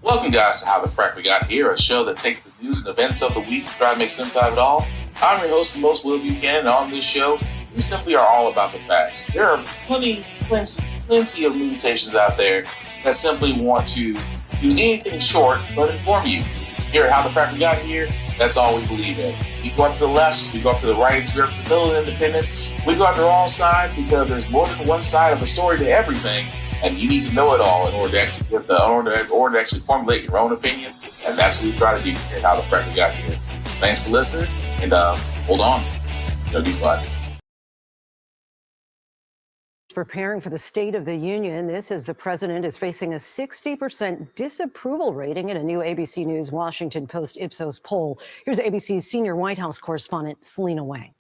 Welcome, guys, to How the Frack We Got Here, a show that takes the news and events of the week and try to make sense out of it all. I'm your host, the most Will Buchanan, and on this show, we simply are all about the facts. There are plenty of news stations out there that simply want to do anything short but inform you. Here at How the Frack We Got Here, that's all we believe in. We go up to the left, we go up to the right, we go up to the middle of independence, we go after all sides because there's more than one side of a story to everything. And you need to know it all in order to actually formulate your own opinion. And that's what we try to do here at How the Frack We Got Here. Thanks for listening, and hold on. It's going to be fun. Preparing for the State of the Union, this as the president is facing a 60% disapproval rating in a new ABC News Washington Post Ipsos poll. Here's ABC's senior White House correspondent, Selena Wang.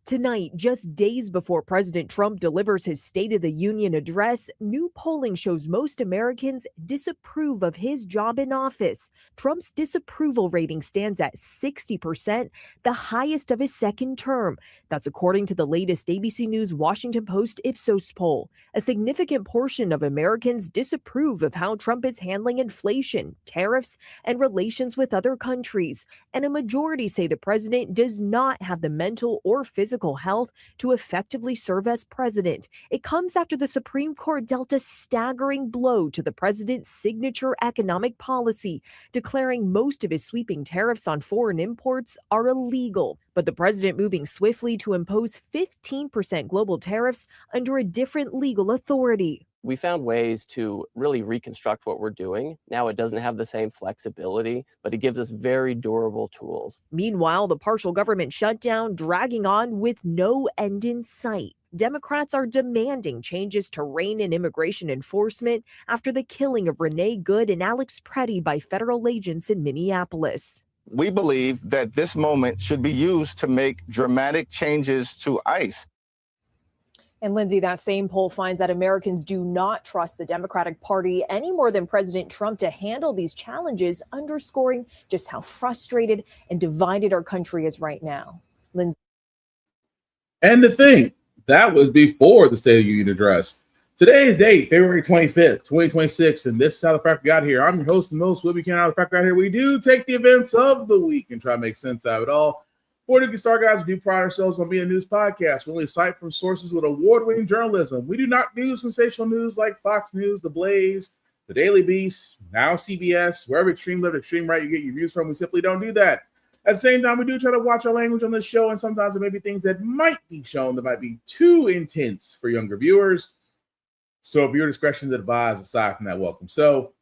Tonight, just days before President Trump delivers his State of the Union address, new polling shows most Americans disapprove of his job in office. Trump's disapproval rating stands at 60%, the highest of his second term. That's according to the latest ABC News Washington Post Ipsos poll. A significant portion of Americans disapprove of how Trump is handling inflation, tariffs, and relations with other countries. And a majority say the president does not have the mental or physical health to effectively serve as president. It comes after the Supreme Court dealt a staggering blow to the president's signature economic policy, declaring most of his sweeping tariffs on foreign imports are illegal. But the president moving swiftly to impose 15% global tariffs under a different legal authority. We found ways to really reconstruct what we're doing. Now it doesn't have the same flexibility, but it gives us very durable tools. Meanwhile, the partial government shutdown dragging on with no end in sight. Democrats are demanding changes to rein in immigration enforcement after the killing of Renee Good and Alex Preddy by federal agents in Minneapolis. We believe that this moment should be used to make dramatic changes to ICE. And Lindsay, that same poll finds that Americans do not trust the Democratic Party any more than President Trump to handle these challenges, underscoring just how frustrated and divided our country is right now. Lindsay. And the thing, that was before the State of the Union address. Today's date, February 25th, 2026, and this is How the Frack We Got Here. I'm your host, the most Will Buchanan. How the Frack We Got Here. We do take the events of the week and try to make sense out of it all. Before we get started, guys, we do pride ourselves on being a news podcast. We only cite from sources with award-winning journalism. We do not do sensational news like Fox News, The Blaze, The Daily Beast, now CBS, wherever extreme left, extreme right you get your views from. We simply don't do that. At the same time, we do try to watch our language on this show, and sometimes there may be things that might be shown that might be too intense for younger viewers. So viewer discretion is advised. Aside from that, welcome. So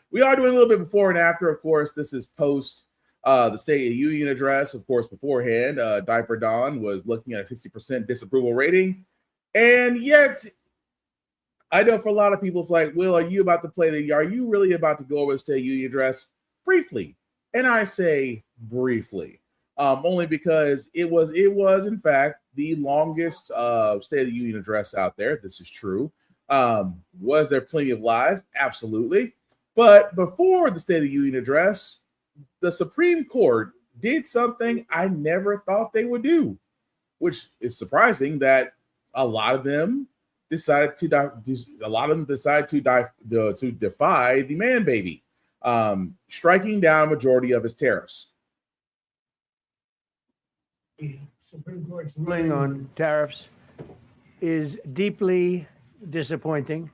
we are doing a little bit before and after. Of course, this is post the State of the Union address. Of course, beforehand, Diaper Don was looking at a 60% disapproval rating. And yet, I know for a lot of people, it's like, Will, are you really about to go over the State of the Union address? Briefly. And I say briefly, only because it was in fact the longest State of the Union address out there. This is true. Was there plenty of lies? Absolutely. But before the State of the Union address, the Supreme Court did something I never thought they would do, which is surprising that a lot of them decided to defy the man baby, striking down a majority of his tariffs. The Supreme Court's ruling on tariffs is deeply disappointing,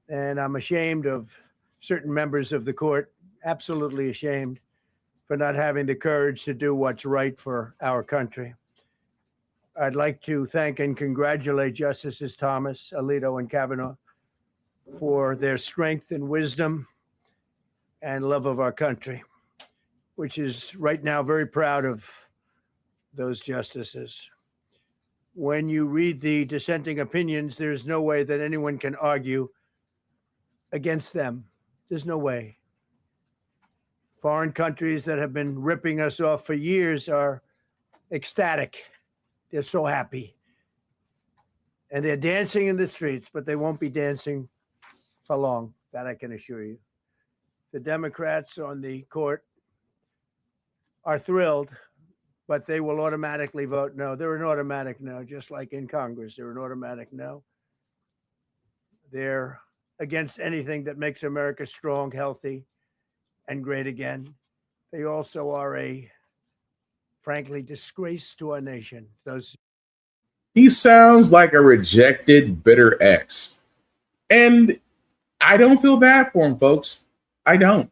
and I'm ashamed of certain members of the court, absolutely ashamed, for not having the courage to do what's right for our country. I'd like to thank and congratulate Justices Thomas, Alito, and Kavanaugh for their strength and wisdom and love of our country, which is right now very proud of those justices. When you read the dissenting opinions, there's no way that anyone can argue against them. There's no way. Foreign countries that have been ripping us off for years are ecstatic. They're so happy. And they're dancing in the streets, but they won't be dancing for long. That I can assure you. The Democrats on the court are thrilled, but they will automatically vote no. They're an automatic no, just like in Congress. They're an automatic no. They're against anything that makes America strong, healthy, and great again. They also are a, frankly, disgrace to our nation. He sounds like a rejected, bitter ex. And I don't feel bad for him, folks. I don't.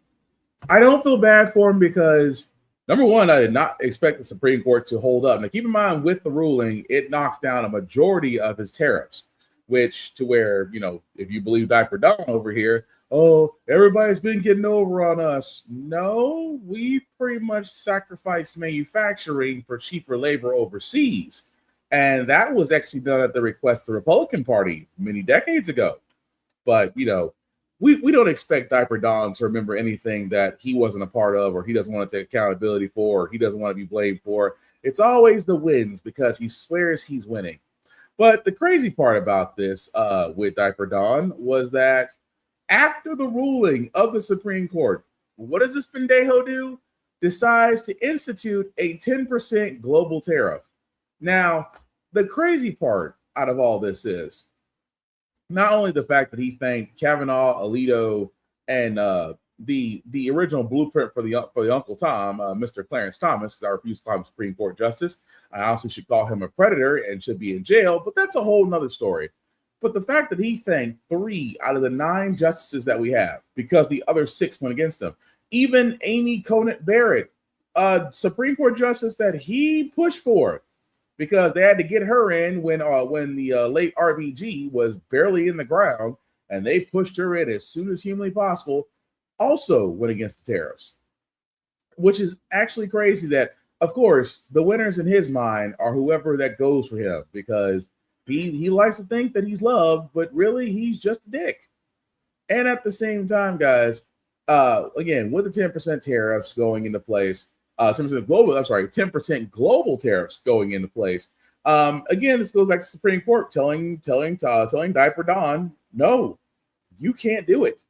I don't feel bad for him because, number one, I did not expect the Supreme Court to hold up. Now, keep in mind, with the ruling, it knocks down a majority of his tariffs, which to where, if you believe Diaper Don over here, oh, everybody's been getting over on us. No, we've pretty much sacrificed manufacturing for cheaper labor overseas. And that was actually done at the request of the Republican Party many decades ago. But, we don't expect Diaper Don to remember anything that he wasn't a part of, or he doesn't want to take accountability for, or he doesn't want to be blamed for. It's always the wins because he swears he's winning. But the crazy part about this with Diaper Don was that after the ruling of the Supreme Court, what does this pendejo do? Decides to institute a 10% global tariff. Now, the crazy part out of all this is not only the fact that he thanked Kavanaugh, Alito, and the original blueprint for the Uncle Tom, Mr. Clarence Thomas, because I refuse to call him Supreme Court Justice. I also should call him a predator and should be in jail, but that's a whole nother story. But the fact that he thanked 3 out of the 9 justices that we have, because the other 6 went against him, even Amy Coney Barrett, a Supreme Court justice that he pushed for, because they had to get her in when the late RBG was barely in the ground, and they pushed her in as soon as humanly possible, also went against the tariffs, which is actually crazy that, of course, the winners in his mind are whoever that goes for him, because he likes to think that he's loved, but really he's just a dick. And at the same time, guys, again, with the 10% tariffs going into place, 10% global tariffs going into place. Again, this goes back to the Supreme Court telling Diaper Don, no, you can't do it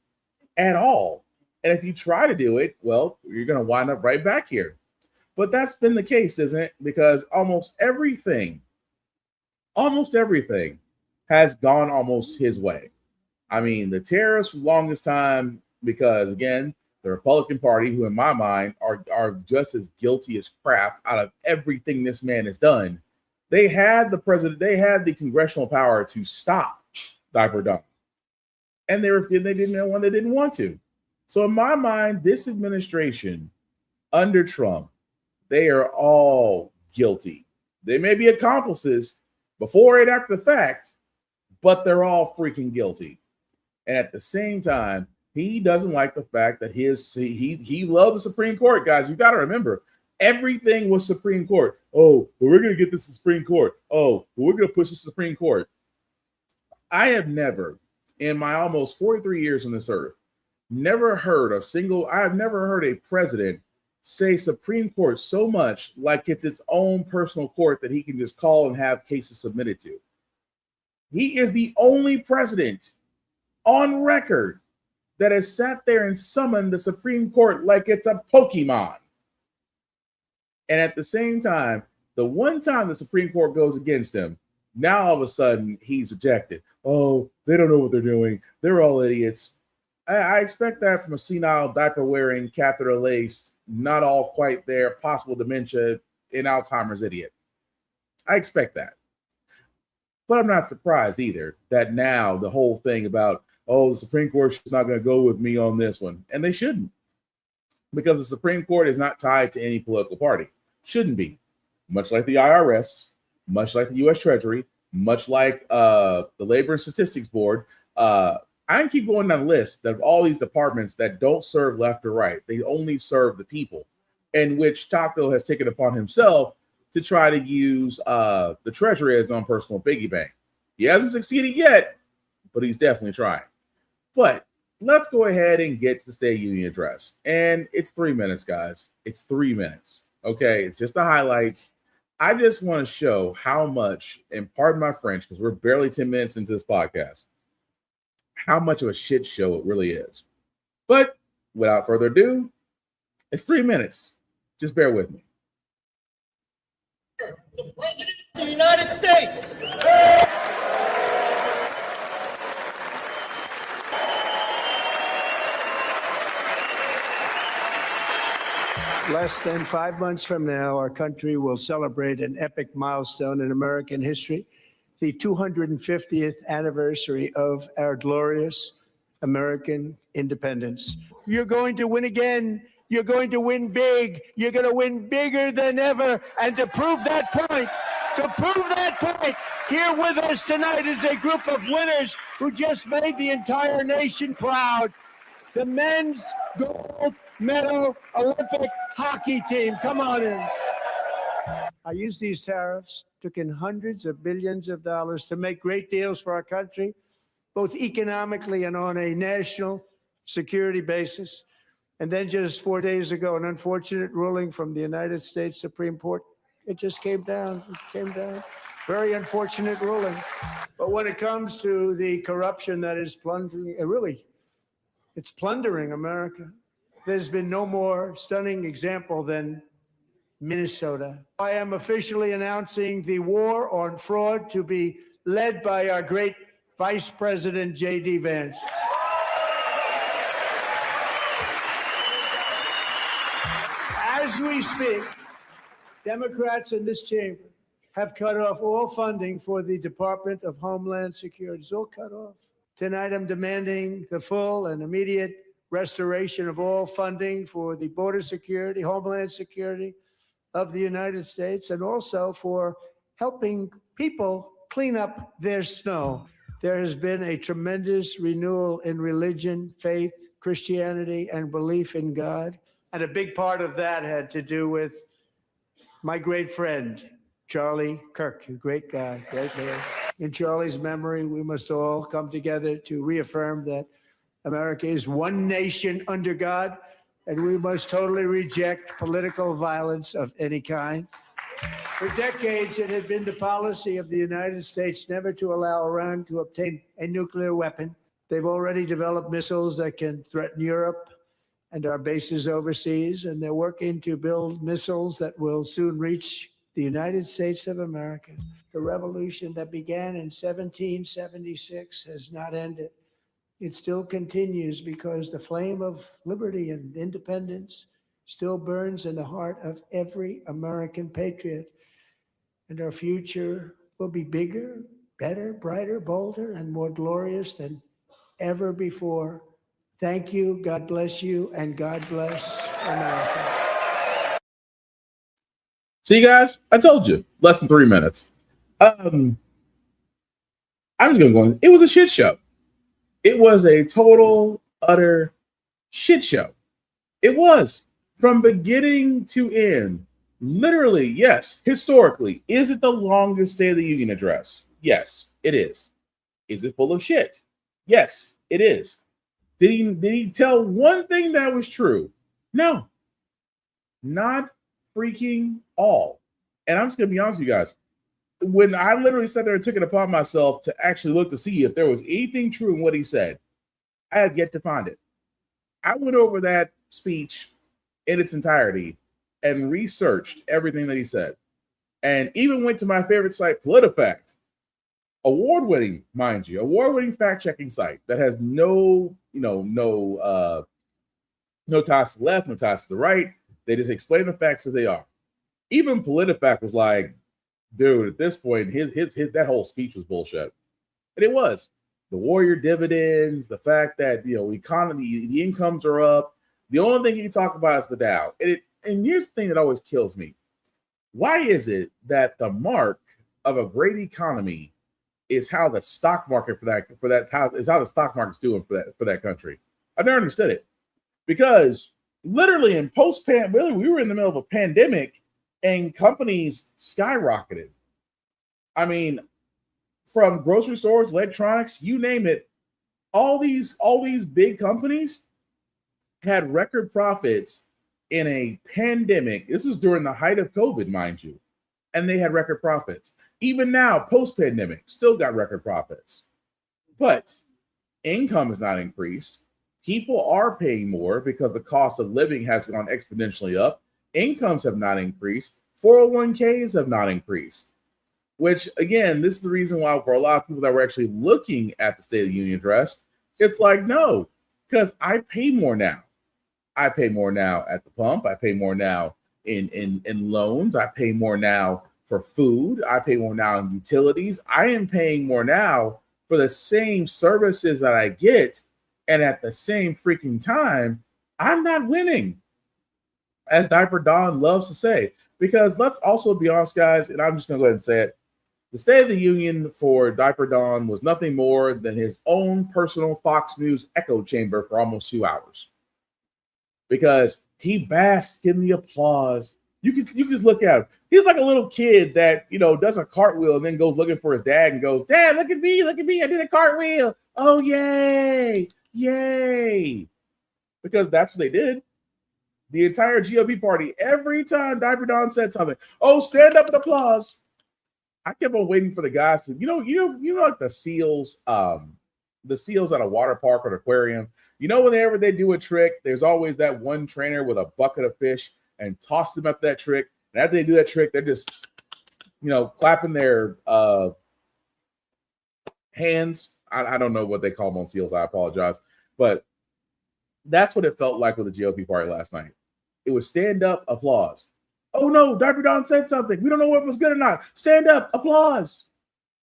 at all. And if you try to do it, well, you're going to wind up right back here. But that's been the case, isn't it? Because almost everything has gone almost his way. I mean, the tariffs for the longest time, because again, the Republican Party, who in my mind are just as guilty as crap out of everything this man has done, they had the congressional power to stop Diaper Don, and they didn't want to. So in my mind, this administration under Trump, they are all guilty. They may be accomplices before and after the fact, but they're all freaking guilty. And at the same time, he doesn't like the fact that he loved the Supreme Court, guys. You got to remember, everything was Supreme Court. Oh, well, we're going to get this to Supreme Court. Oh, well, we're going to push the Supreme Court. I have never, in my almost 43 years on this earth, I have never heard a president say Supreme Court so much like it's its own personal court that he can just call and have cases submitted to. He is the only president on record that has sat there and summoned the Supreme Court like it's a Pokemon. And at the same time, the one time the Supreme Court goes against him, now all of a sudden he's rejected. Oh, they don't know what they're doing. They're all idiots. I expect that from a senile, diaper-wearing, catheter-laced, not all quite there, possible dementia, and Alzheimer's idiot. I expect that. But I'm not surprised either that now the whole thing about, oh, the Supreme Court is not going to go with me on this one. And they shouldn't. Because the Supreme Court is not tied to any political party. Shouldn't be. Much like the IRS, much like the U.S. Treasury, much like the Labor and Statistics Board. I can keep going down the list of all these departments that don't serve left or right. They only serve the people, in which Taco has taken upon himself to try to use the Treasury as his own personal piggy bank. He hasn't succeeded yet, but he's definitely trying. But let's go ahead and get to the State of the Union address. And it's 3 minutes, guys. It's 3 minutes. Okay, it's just the highlights. I just want to show how much, and pardon my French, because we're barely 10 minutes into this podcast, how much of a shit show it really is. But without further ado, it's 3 minutes. Just bear with me. The President of the United States. Less than 5 months from now, our country will celebrate an epic milestone in American history, the 250th anniversary of our glorious American independence. You're going to win again. You're going to win big. You're going to win bigger than ever. And to prove that point, here with us tonight is a group of winners who just made the entire nation proud. The men's gold medal Olympic hockey team. Come on in. I used these tariffs, took in hundreds of billions of dollars to make great deals for our country, both economically and on a national security basis. And then just 4 days ago, an unfortunate ruling from the United States Supreme Court. It just came down. Very unfortunate ruling. But when it comes to the corruption that is plundering, it's plundering America. There's been no more stunning example than Minnesota. I am officially announcing the war on fraud to be led by our great Vice President J.D. Vance. As we speak, Democrats in this chamber have cut off all funding for the Department of Homeland Security. It's all cut off. Tonight, I'm demanding the full and immediate restoration of all funding for the border security, Homeland Security of the United States, and also for helping people clean up their snow. There has been a tremendous renewal in religion, faith, Christianity, and belief in God. And a big part of that had to do with my great friend, Charlie Kirk, a great guy, great man. In Charlie's memory, we must all come together to reaffirm that America is one nation under God, and we must totally reject political violence of any kind. For decades, it had been the policy of the United States never to allow Iran to obtain a nuclear weapon. They've already developed missiles that can threaten Europe and our bases overseas, and they're working to build missiles that will soon reach the United States of America. The revolution that began in 1776 has not ended. It still continues because the flame of liberty and independence still burns in the heart of every American patriot. And our future will be bigger, better, brighter, bolder, and more glorious than ever before. Thank you, God bless you, and God bless America. See, guys, I told you, less than 3 minutes. I'm just going to go in. It was a shit show. It was a total, utter shit show. It was from beginning to end. Literally, yes, historically. Is it the longest State of the Union address? Yes, it is. Is it full of shit? Yes, it is. Did he tell one thing that was true? No. Not freaking all. And I'm just going to be honest with you guys. When I literally sat there and took it upon myself to actually look to see if there was anything true in what he said, I have yet to find it. I went over that speech in its entirety and researched everything that he said, and even went to my favorite site, PolitiFact, award-winning, mind you, award-winning fact-checking site that has no ties to the left, no ties to the right. They just explain the facts as they are. Even PolitiFact was like, dude, at this point, his that whole speech was bullshit. And it was. The warrior dividends, the fact that, economy, the incomes are up. The only thing you can talk about is the Dow. And here's the thing that always kills me. Why is it that the mark of a great economy is how the stock market how the stock market's doing for that country? I've never understood it. Because literally in post-pandemic, we were in the middle of a pandemic and companies skyrocketed. I mean, from grocery stores, electronics, you name it, all these big companies had record profits in a pandemic. This was during the height of COVID, mind you, and they had record profits. Even now, post-pandemic, still got record profits. But income has not increased. People are paying more because the cost of living has gone exponentially up. Incomes have not increased. 401ks have not increased. Which, again, this is the reason why for a lot of people that were actually looking at the State of the Union address, it's like, no, because I pay more now. I pay more now at the pump. I pay more now in loans. I pay more now for food. I pay more now in utilities. I am paying more now for the same services that I get. And at the same freaking time, I'm not winning, as Diaper Don loves to say. Because let's also be honest, guys, and I'm just going to go ahead and say it. The State of the Union for Diaper Don was nothing more than his own personal Fox News echo chamber for almost 2 hours. Because he basked in the applause. You can just look at him. He's like a little kid that, does a cartwheel and then goes looking for his dad and goes, "Dad, look at me, I did a cartwheel. Oh, yay, yay." Because that's what they did. The entire GOP party, every time Diaper Don said something, "Oh, stand up and applause." I kept on waiting for the guys to, like the seals at a water park or an aquarium. Whenever they do a trick, there's always that one trainer with a bucket of fish and toss them up that trick. And after they do that trick, they're just, clapping their hands. I don't know what they call them on seals. I apologize. But that's what it felt like with the GOP party last night. It was stand up, applause. Oh no, Diaper Don said something. We don't know if it was good or not. Stand up, applause.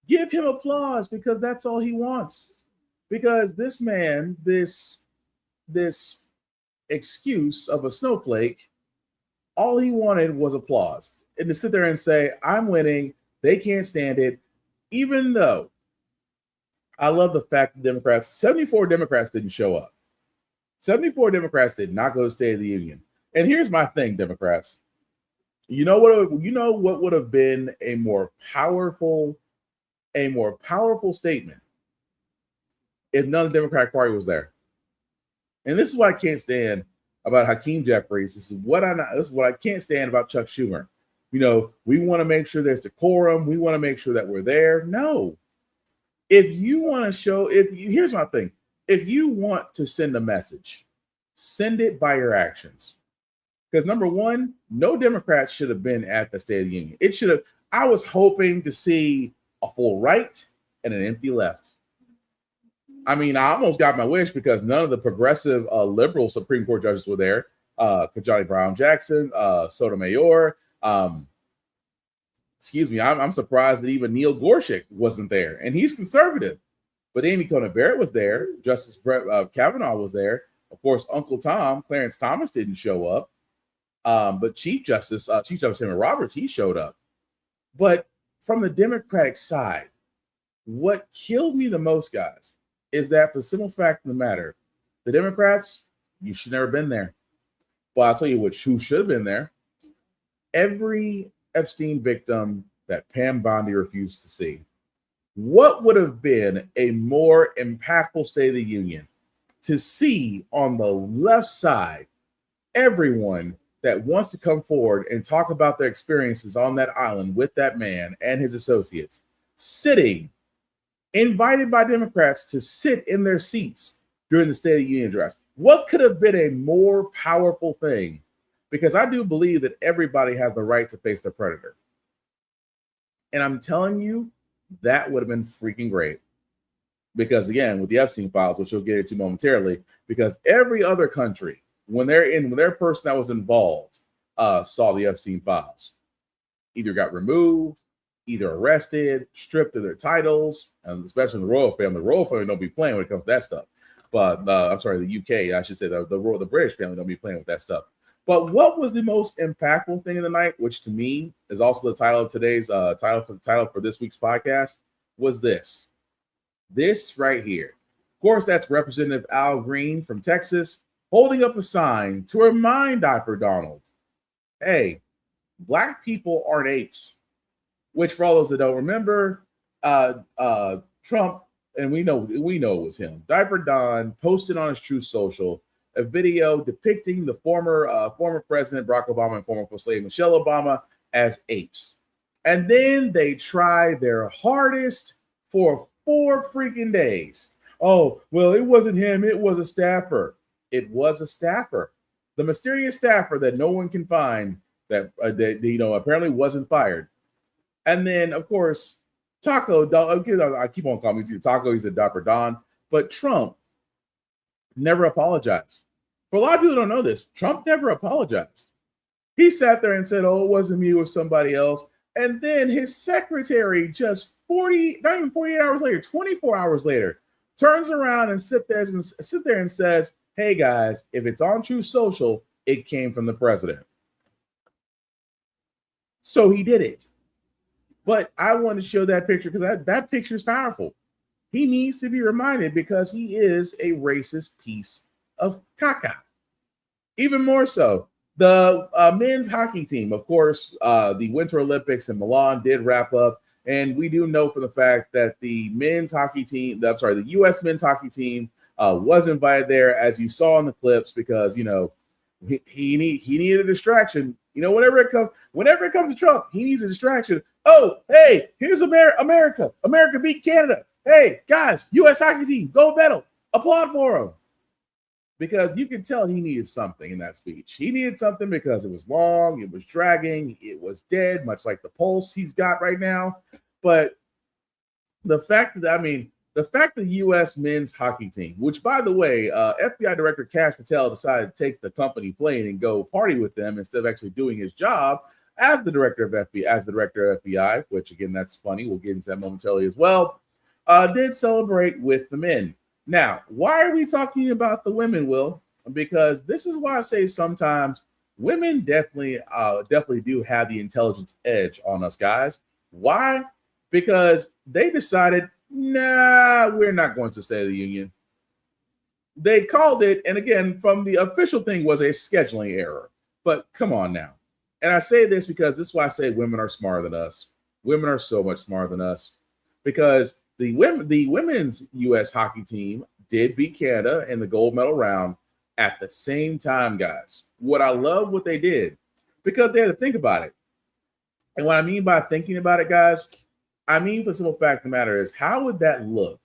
Give him applause because that's all he wants. Because this man, this excuse of a snowflake, all he wanted was applause. And to sit there and say, "I'm winning," they can't stand it. Even though I love the fact that 74 Democrats didn't show up. 74 Democrats did not go to State of the Union. And here's my thing, Democrats. You know what would have been a more powerful statement if none of the Democratic Party was there. And this is what I can't stand about Hakeem Jeffries. This is what I can't stand about Chuck Schumer. We want to make sure there's decorum. We want to make sure that we're there. No. Here's my thing. If you want to send a message, send it by your actions. Because number one, no Democrats should have been at the State of the Union. I was hoping to see a full right and an empty left. I mean, I almost got my wish because none of the progressive liberal Supreme Court judges were there. Kajani Brown Jackson, Sotomayor. Excuse me, I'm surprised that even Neil Gorsuch wasn't there. And he's conservative. But Amy Coney Barrett was there. Justice Brett Kavanaugh was there. Of course, Uncle Tom, Clarence Thomas, didn't show up. But Chief Justice Henry Roberts, he showed up. But from the Democratic side, what killed me the most, guys, is that for the simple fact of the matter, the Democrats, you should never have been there. But I'll tell you who should have been there. Every Epstein victim that Pam Bondi refused to see. What would have been a more impactful State of the Union to see on the left side everyone that wants to come forward and talk about their experiences on that island with that man and his associates, sitting, invited by Democrats to sit in their seats during the State of the Union address? What could have been a more powerful thing? Because I do believe that everybody has the right to face their predator. And I'm telling you, that would have been freaking great. Because again, with the Epstein files, which we'll get into momentarily, because every other country, when their person that was involved saw the Epstein files, either got removed, either arrested, stripped of their titles, and especially the royal family. The royal family don't be playing when it comes to that stuff. But I'm sorry, the UK, I should say the British family don't be playing with that stuff. But what was the most impactful thing of the night, which to me is also the title of today's title for this week's podcast, was this right here. Of course, that's Representative Al Green from Texas holding up a sign to remind Diaper Donald, hey, Black people aren't apes. Which, for all those that don't remember, Trump, and we know it was him, Diaper Don posted on his Truth Social a video depicting the former President Barack Obama and former First Lady Michelle Obama as apes. And then they try their hardest for 4 freaking days. Oh, well, it wasn't him. It was a staffer. It was a staffer. The mysterious staffer that no one can find that apparently wasn't fired. And then, of course, Taco, I keep on calling him Taco. He's a Diaper Don. But Trump never apologized. For a lot of people who don't know this, Trump never apologized. He sat there and said, oh, it wasn't me, it was somebody else. And then his secretary just 48 hours later, 24 hours later, turns around and sit there and says, hey guys, if it's on Truth Social, it came from the president. So he did it. But I want to show that picture because that picture is powerful. He needs to be reminded because he is a racist piece of caca. Even more so, the men's hockey team, of course, the Winter Olympics in Milan did wrap up. And we do know for the fact that the men's hockey team, the U.S. men's hockey team was invited there, as you saw in the clips, because, you know, he needed a distraction. You know, whenever it comes to Trump, he needs a distraction. Oh, hey, here's America. America beat Canada. Hey, guys, U.S. hockey team, gold medal. Applaud for him. Because you can tell he needed something in that speech. He needed something because it was long, it was dragging, it was dead, much like the pulse he's got right now. But the fact the U.S. men's hockey team, which, by the way, FBI Director Kash Patel decided to take the company plane and go party with them instead of actually doing his job as the director of FBI, which, again, that's funny. We'll get into that momentarily as well, did celebrate with the men. Now, why are we talking about the women, Will? Because this is why I say sometimes women definitely do have the intelligence edge on us guys. Why? Because they decided, nah, we're not going to State of the Union. They called it, and again, from the official thing was a scheduling error. But come on now. And I say this because this is why I say women are smarter than us. Women are so much smarter than us. Because the women's U.S. hockey team did beat Canada in the gold medal round at the same time, guys. What I love what they did, because they had to think about it. And what I mean by thinking about it, guys, I mean, for the simple fact of the matter is, how would that look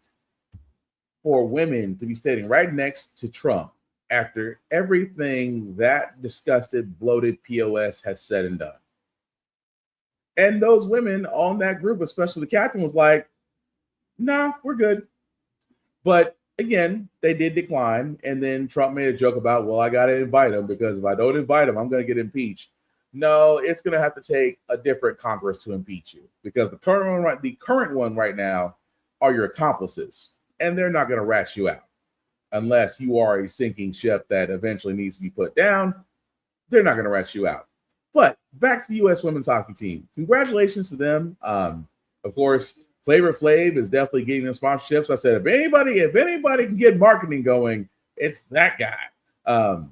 for women to be standing right next to Trump after everything that disgusted, bloated POS has said and done? And those women on that group, especially the captain, was like, nah, we're good. But again, they did decline. And then Trump made a joke about, well, I got to invite him because if I don't invite him, I'm going to get impeached. No, it's going to have to take a different Congress to impeach you because the current one right now are your accomplices, and they're not going to rat you out unless you are a sinking ship that eventually needs to be put down. They're not going to rat you out. But back to the U.S. women's hockey team. Congratulations to them. Of course, Flavor Flav is definitely getting them sponsorships. I said, if anybody can get marketing going, it's that guy.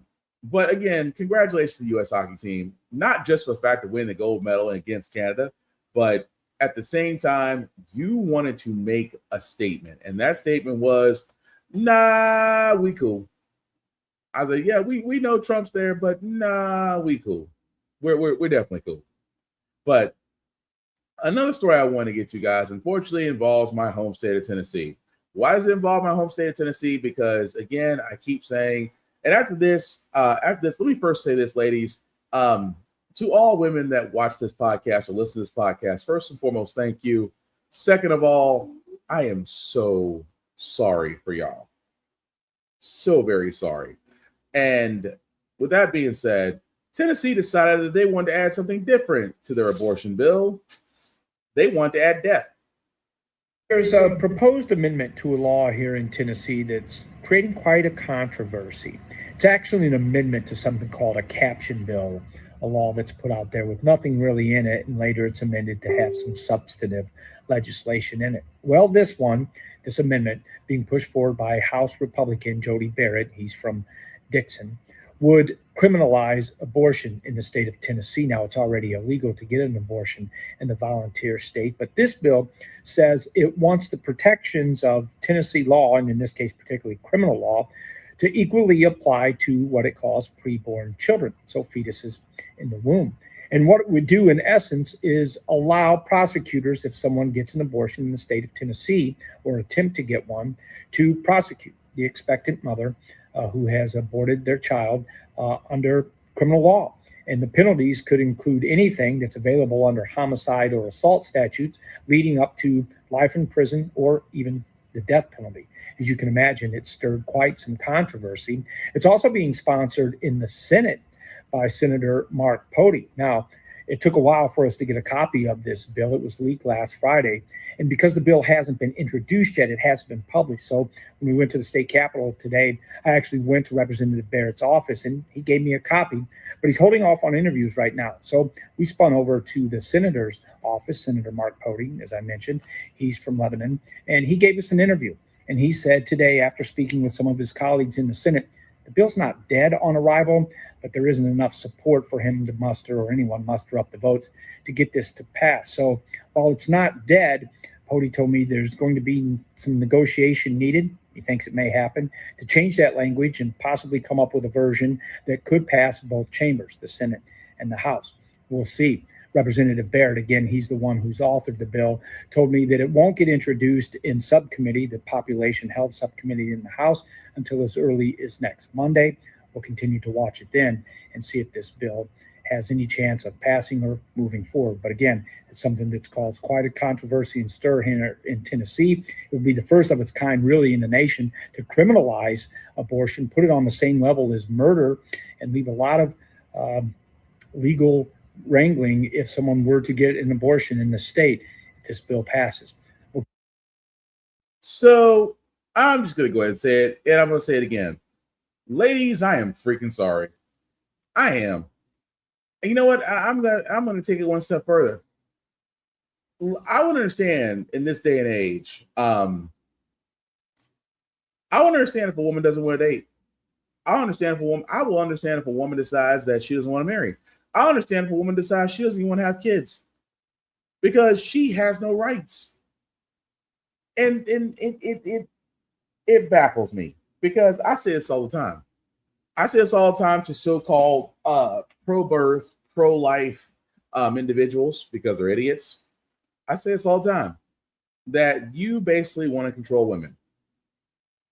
But again, congratulations to the U.S. hockey team, not just for the fact of winning the gold medal against Canada, but at the same time, you wanted to make a statement. And that statement was, nah, we cool. I was like, yeah, we know Trump's there, but nah, we cool. We're definitely cool. But another story I want to get to, guys, unfortunately involves my home state of Tennessee. Why does it involve my home state of Tennessee? Because, again, I keep saying, and after this, let me first say this, ladies, to all women that watch this podcast or listen to this podcast, first and foremost, thank you. Second of all, I am so sorry for y'all. So very sorry. And with that being said, Tennessee decided that they wanted to add something different to their abortion bill. They want to add death. There's a proposed amendment to a law here in Tennessee that's creating quite a controversy. It's actually an amendment to something called a caption bill, a law that's put out there with nothing really in it, and later it's amended to have some substantive legislation in it. Well, this amendment being pushed forward by House Republican Jody Barrett, he's from Dixon, would criminalize abortion in the state of Tennessee. Now, it's already illegal to get an abortion in the volunteer state, but this bill says it wants the protections of Tennessee law, and in this case, particularly criminal law, to equally apply to what it calls preborn children, so fetuses in the womb. And what it would do, in essence, is allow prosecutors, if someone gets an abortion in the state of Tennessee or attempt to get one, to prosecute the expectant mother who has aborted their child under criminal law. And the penalties could include anything that's available under homicide or assault statutes, leading up to life in prison or even the death penalty. As you can imagine, it stirred quite some controversy. It's also being sponsored in the Senate by Senator Mark Pody. Now, it took a while for us to get a copy of this bill. It was leaked last Friday. And because the bill hasn't been introduced yet, it hasn't been published. So when we went to the state capitol today, I actually went to Representative Barrett's office and he gave me a copy, but he's holding off on interviews right now. So we spun over to the senator's office, Senator Mark Pody, as I mentioned. He's from Lebanon, and he gave us an interview. And he said today, after speaking with some of his colleagues in the Senate, the bill's not dead on arrival, but there isn't enough support for him to muster, or anyone muster up the votes to get this to pass. So while it's not dead, Pody told me there's going to be some negotiation needed. He thinks it may happen to change that language and possibly come up with a version that could pass both chambers, the Senate and the House. We'll see. Representative Barrett, again, he's the one who's authored the bill, told me that it won't get introduced in subcommittee, the Population Health Subcommittee in the House, until as early as next Monday. We'll continue to watch it then and see if this bill has any chance of passing or moving forward. But again, it's something that's caused quite a controversy and stir here in Tennessee. It will be the first of its kind, really, in the nation to criminalize abortion, put it on the same level as murder, and leave a lot of legal wrangling if someone were to get an abortion in the state if this bill passes. So I'm just going to go ahead and say it, and I'm going to say it again. Ladies, I am freaking sorry. I am. And you know what? I'm going to take it one step further. I would understand in this day and age. I would understand if a woman doesn't want to date. I will understand if a woman decides that she doesn't want to marry. I understand if a woman decides she doesn't even want to have kids because she has no rights. And it baffles me because I say this all the time. I say this all the time to so-called pro-birth, pro-life individuals because they're idiots. I say this all the time, that you basically want to control women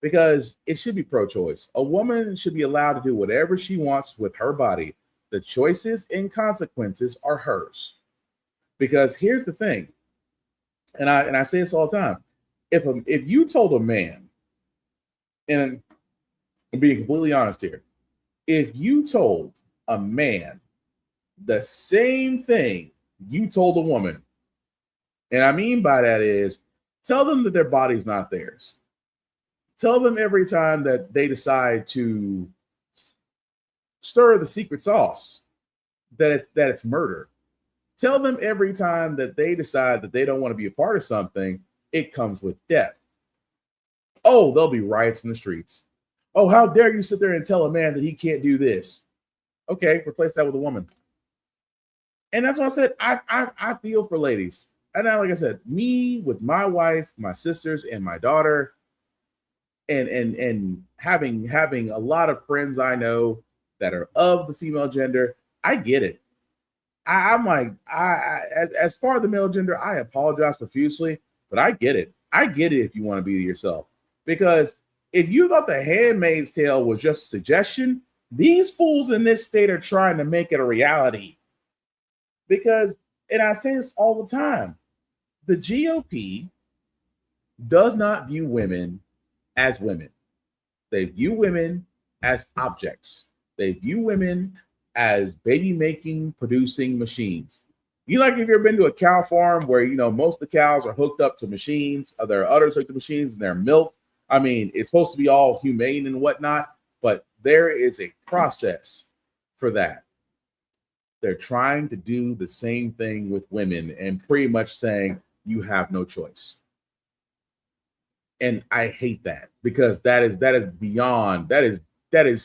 because it should be pro-choice. A woman should be allowed to do whatever she wants with her body. The choices and consequences are hers. Because here's the thing, and I say this all the time. If you told a man, and I'm being completely honest here, if you told a man the same thing you told a woman, and I mean by that is tell them that their body's not theirs. Tell them every time that they decide to stir the secret sauce that it's murder. Tell them every time that they decide that they don't want to be a part of something, it comes with death. Oh, there'll be riots in the streets. Oh, how dare you sit there and tell a man that he can't do this? Okay, replace that with a woman. And that's why I said I feel for ladies. And now, like I said, me with my wife, my sisters, and my daughter, and having a lot of friends I know that are of the female gender, I get it. I'm like, as far as the male gender, I apologize profusely, but I get it. I get it if you want to be yourself. Because if you thought The Handmaid's Tale was just a suggestion, these fools in this state are trying to make it a reality. Because, and I say this all the time, the GOP does not view women as women. They view women as objects. They view women as baby-making, producing machines. You like if you've ever been to a cow farm where, you know, most of the cows are hooked up to machines, there are udders hooked to machines, and they're milked. I mean, it's supposed to be all humane and whatnot, but there is a process for that. They're trying to do the same thing with women and pretty much saying you have no choice. And I hate that because that is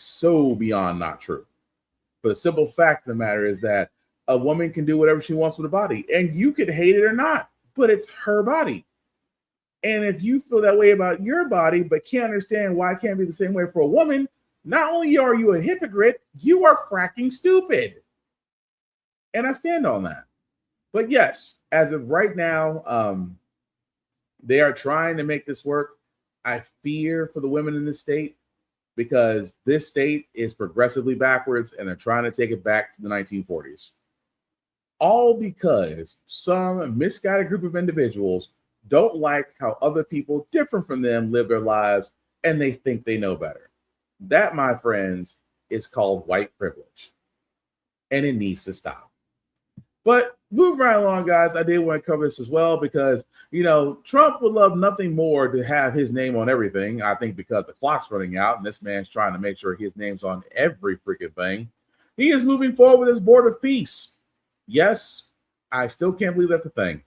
so beyond not true. But the simple fact of the matter is that a woman can do whatever she wants with her body, and you could hate it or not, but it's her body. And if you feel that way about your body, but can't understand why it can't be the same way for a woman, not only are you a hypocrite, you are fracking stupid. And I stand on that. But yes, as of right now, they are trying to make this work. I fear for the women in this state because this state is progressively backwards and they're trying to take it back to the 1940s. All because some misguided group of individuals don't like how other people different from them live their lives, and they think they know better. That, my friends, is called white privilege, and it needs to stop. But move right along, guys. I did want to cover this as well because, Trump would love nothing more to have his name on everything. I think because the clock's running out and this man's trying to make sure his name's on every freaking thing. He is moving forward with his board of peace. Yes, I still can't believe that's a thing.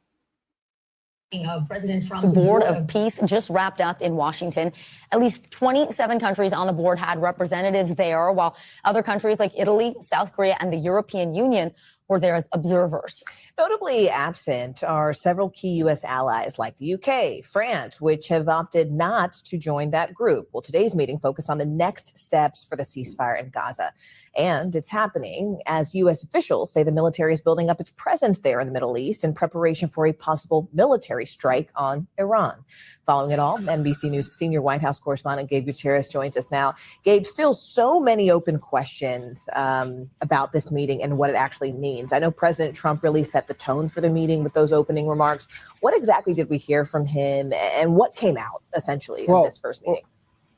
Of President Trump's Board of Peace just wrapped up in Washington. At least 27 countries on the board had representatives there, while other countries like Italy, South Korea, and the European Union were there as observers. Notably absent are several key U.S. allies like the UK, France, which have opted not to join that group. Well, today's meeting focused on the next steps for the ceasefire in Gaza. And it's happening as U.S. officials say the military is building up its presence there in the Middle East in preparation for a possible military strike on Iran. Following it all, NBC News senior White House correspondent Gabe Gutierrez joins us now. Gabe, still so many open questions about this meeting and what it actually means. I know President Trump really set the tone for the meeting with those opening remarks. What exactly did we hear from him and what came out essentially in this first meeting?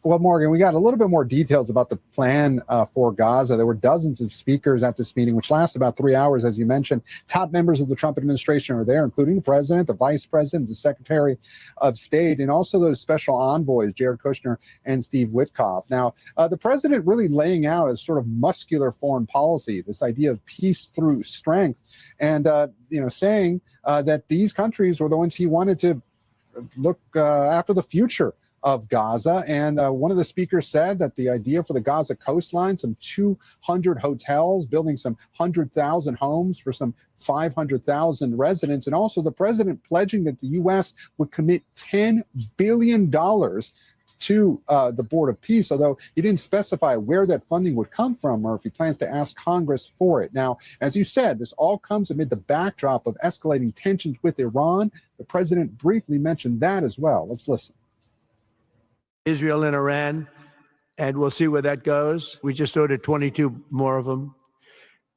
Well, Morgan, we got a little bit more details about the plan for Gaza. There were dozens of speakers at this meeting, which lasted about 3 hours, as you mentioned. Top members of the Trump administration are there, including the president, the vice president, the secretary of state, and also those special envoys, Jared Kushner and Steve Witkoff. Now, the president really laying out a sort of muscular foreign policy, this idea of peace through strength, and saying that these countries were the ones he wanted to look after the future of Gaza. And one of the speakers said that the idea for the Gaza coastline, some 200 hotels, building some 100,000 homes for some 500,000 residents, and also the president pledging that the U.S. would commit $10 billion to the Board of Peace, although he didn't specify where that funding would come from or if he plans to ask Congress for it. Now, as you said, this all comes amid the backdrop of escalating tensions with Iran. The president briefly mentioned that as well. Let's listen. Israel and Iran, and we'll see where that goes. We just ordered 22 more of them,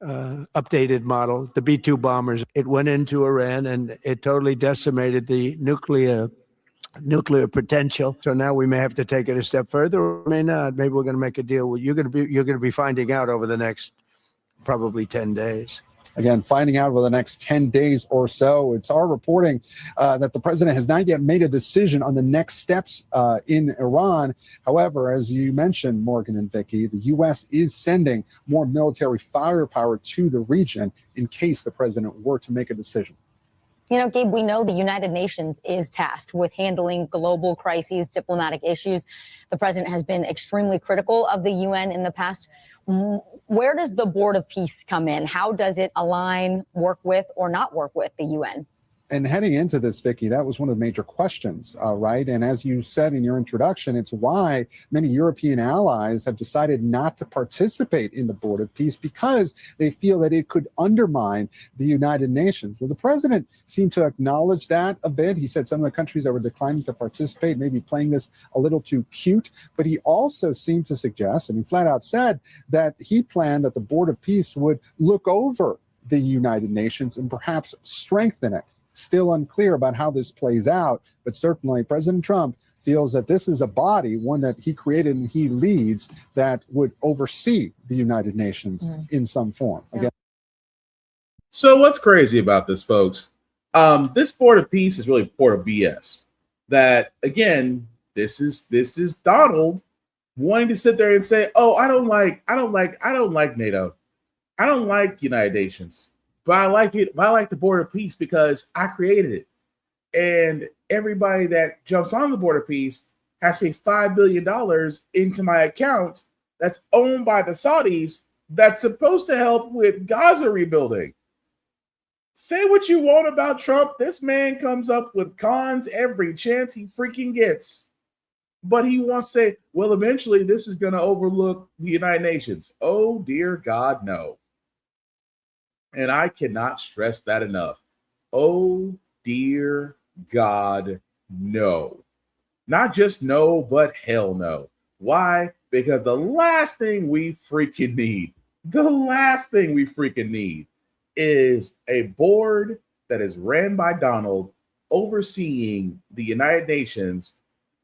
updated model, the B-2 bombers. It went into Iran and it totally decimated the nuclear potential. So now we may have to take it a step further, or may not. Maybe we're going to make a deal. You're going to be finding out over the next probably 10 days. Again, finding out over the next 10 days or so. It's our reporting that the president has not yet made a decision on the next steps in Iran. However, as you mentioned, Morgan and Vicky, the U.S. is sending more military firepower to the region in case the president were to make a decision. Gabe, we know the United Nations is tasked with handling global crises, diplomatic issues. The president has been extremely critical of the UN in the past. Where does the Board of Peace come in? How does it align, work with, or not work with the UN? And heading into this, Vicky, that was one of the major questions, right? And as you said in your introduction, it's why many European allies have decided not to participate in the Board of Peace because they feel that it could undermine the United Nations. Well, the president seemed to acknowledge that a bit. He said some of the countries that were declining to participate may be playing this a little too cute, but he also seemed to suggest, and he flat out said, that he planned that the Board of Peace would look over the United Nations and perhaps strengthen it. Still unclear about how this plays out, but certainly President Trump feels that this is a body, one that he created and he leads, that would oversee the United Nations in some form. Again. So what's crazy about this, folks? This Board of Peace is really Board of BS. That, again, this is Donald wanting to sit there and say, oh, I don't like NATO. I don't like United Nations. But I like it. I like the Board of Peace because I created it. And everybody that jumps on the Board of Peace has to pay $5 billion into my account that's owned by the Saudis that's supposed to help with Gaza rebuilding. Say what you want about Trump. This man comes up with cons every chance he freaking gets. But he wants to say, well, eventually this is going to overlook the United Nations. Oh, dear God, no. And I cannot stress that enough. Oh, dear God, no. Not just no, but hell no. Why? Because the last thing we freaking need is a board that is ran by Donald overseeing the United Nations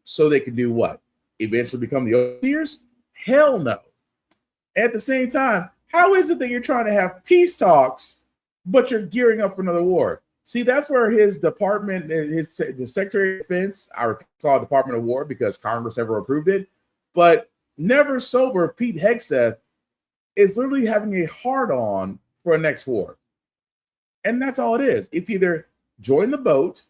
so they can do what? Eventually become the overseers? Hell no. At the same time, how is it that you're trying to have peace talks, but you're gearing up for another war? See, that's where his department, the Secretary of Defense, I call it Department of War because Congress never approved it, but never sober Pete Hegseth is literally having a hard-on for a next war. And that's all it is. It's either join the boat.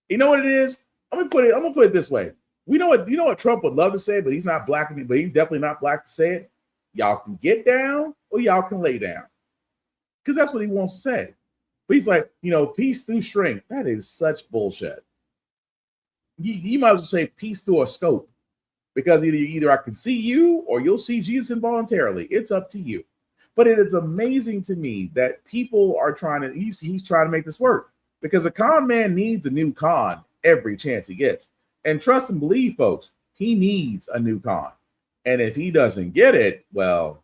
You know what it is? I'm gonna put it this way. You know what Trump would love to say, but he's not black, but he's definitely not black to say it. Y'all can get down or y'all can lay down. Because that's what he wants to say. But he's like, peace through strength. That is such bullshit. You might as well say peace through a scope. Because either I can see you or you'll see Jesus involuntarily. It's up to you. But it is amazing to me that people are he's trying to make this work. Because a con man needs a new con every chance he gets. And trust and believe, folks, he needs a new con. And if he doesn't get it, well,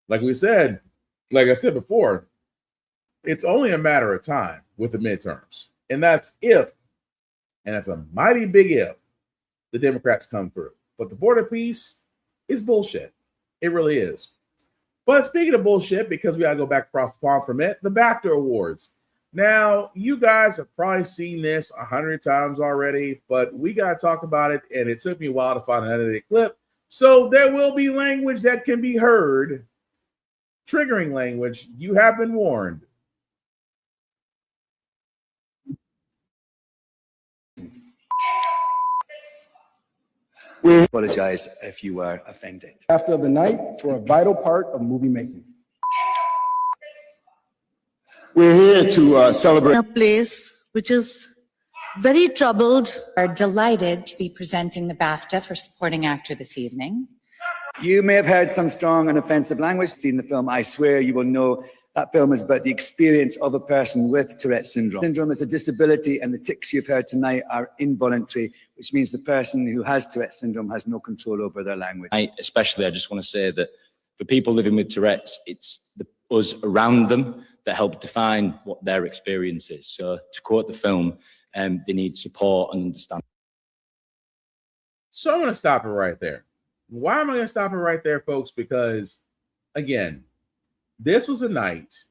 like I said before, it's only a matter of time with the midterms. And that's if, and that's a mighty big if, the Democrats come through. But the border peace is bullshit. It really is. But speaking of bullshit, because we got to go back across the pond for a minute, the BAFTA Awards. Now, you guys have probably seen this 100 times already, but we got to talk about it, and it took me a while to find an edited clip. So there will be language that can be heard, triggering language. You have been warned. We apologize if you were offended. After the night for a vital part of movie making. We're here to celebrate a place which is very troubled. Are delighted to be presenting the BAFTA for Supporting Actor this evening. You may have heard some strong and offensive language. Seen the film, I swear you will know that film is about the experience of a person with Tourette's syndrome. Syndrome is a disability, and the tics you've heard tonight are involuntary, which means the person who has Tourette's syndrome has no control over their language. I just want to say that for people living with Tourette's, it's us around them that help define what their experience is. So to quote the film, they need support and understanding. So I'm going to stop it right there. Why am I going to stop it right there, folks? Because, again, this was a night,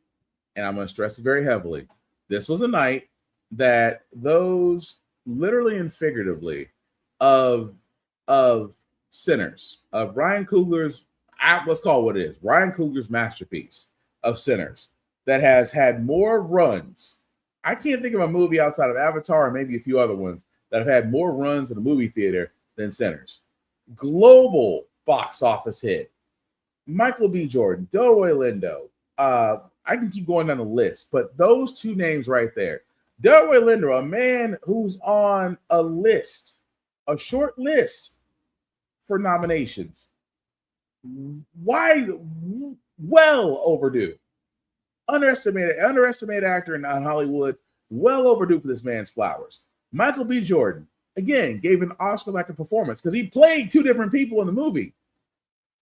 and I'm going to stress it very heavily, this was a night that those literally and figuratively of Sinners, of Ryan Coogler's, let's call it what it is, Ryan Coogler's masterpiece of Sinners, that has had more runs. I can't think of a movie outside of Avatar and maybe a few other ones that have had more runs in the movie theater than Sinners. Global box office hit. Michael B. Jordan, Delroy Lindo. I can keep going down the list, but those two names right there. Delroy Lindo, a man who's on a list, a short list for nominations. Why? Well overdue. Underestimated actor in Hollywood. Well overdue for this man's flowers. Michael B. Jordan, again, gave an Oscar-like performance because he played two different people in the movie.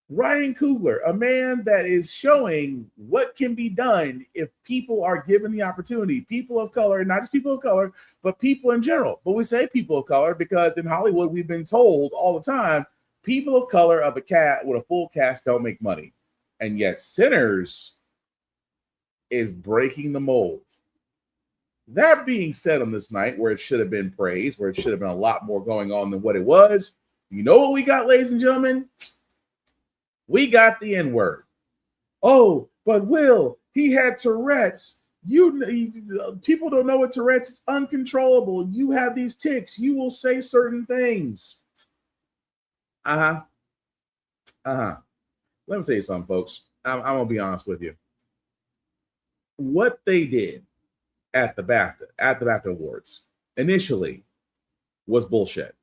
Ryan Coogler, a man that is showing what can be done if people are given the opportunity. People of color, not just people of color, but people in general. But we say people of color because in Hollywood, we've been told all the time, people of color of a cat with a full cast don't make money. And yet Sinners is breaking the mold. That being said, on this night where it should have been praised, where it should have been a lot more going on than what it was, you know what we got, ladies and gentlemen? We got the N-word. Oh, but Will, he had Tourette's. People don't know what Tourette's is. Uncontrollable. You have these tics. You will say certain things. Let me tell you something, folks. I'm going to be honest with you. What they did at the BAFTA Awards initially was bullshit.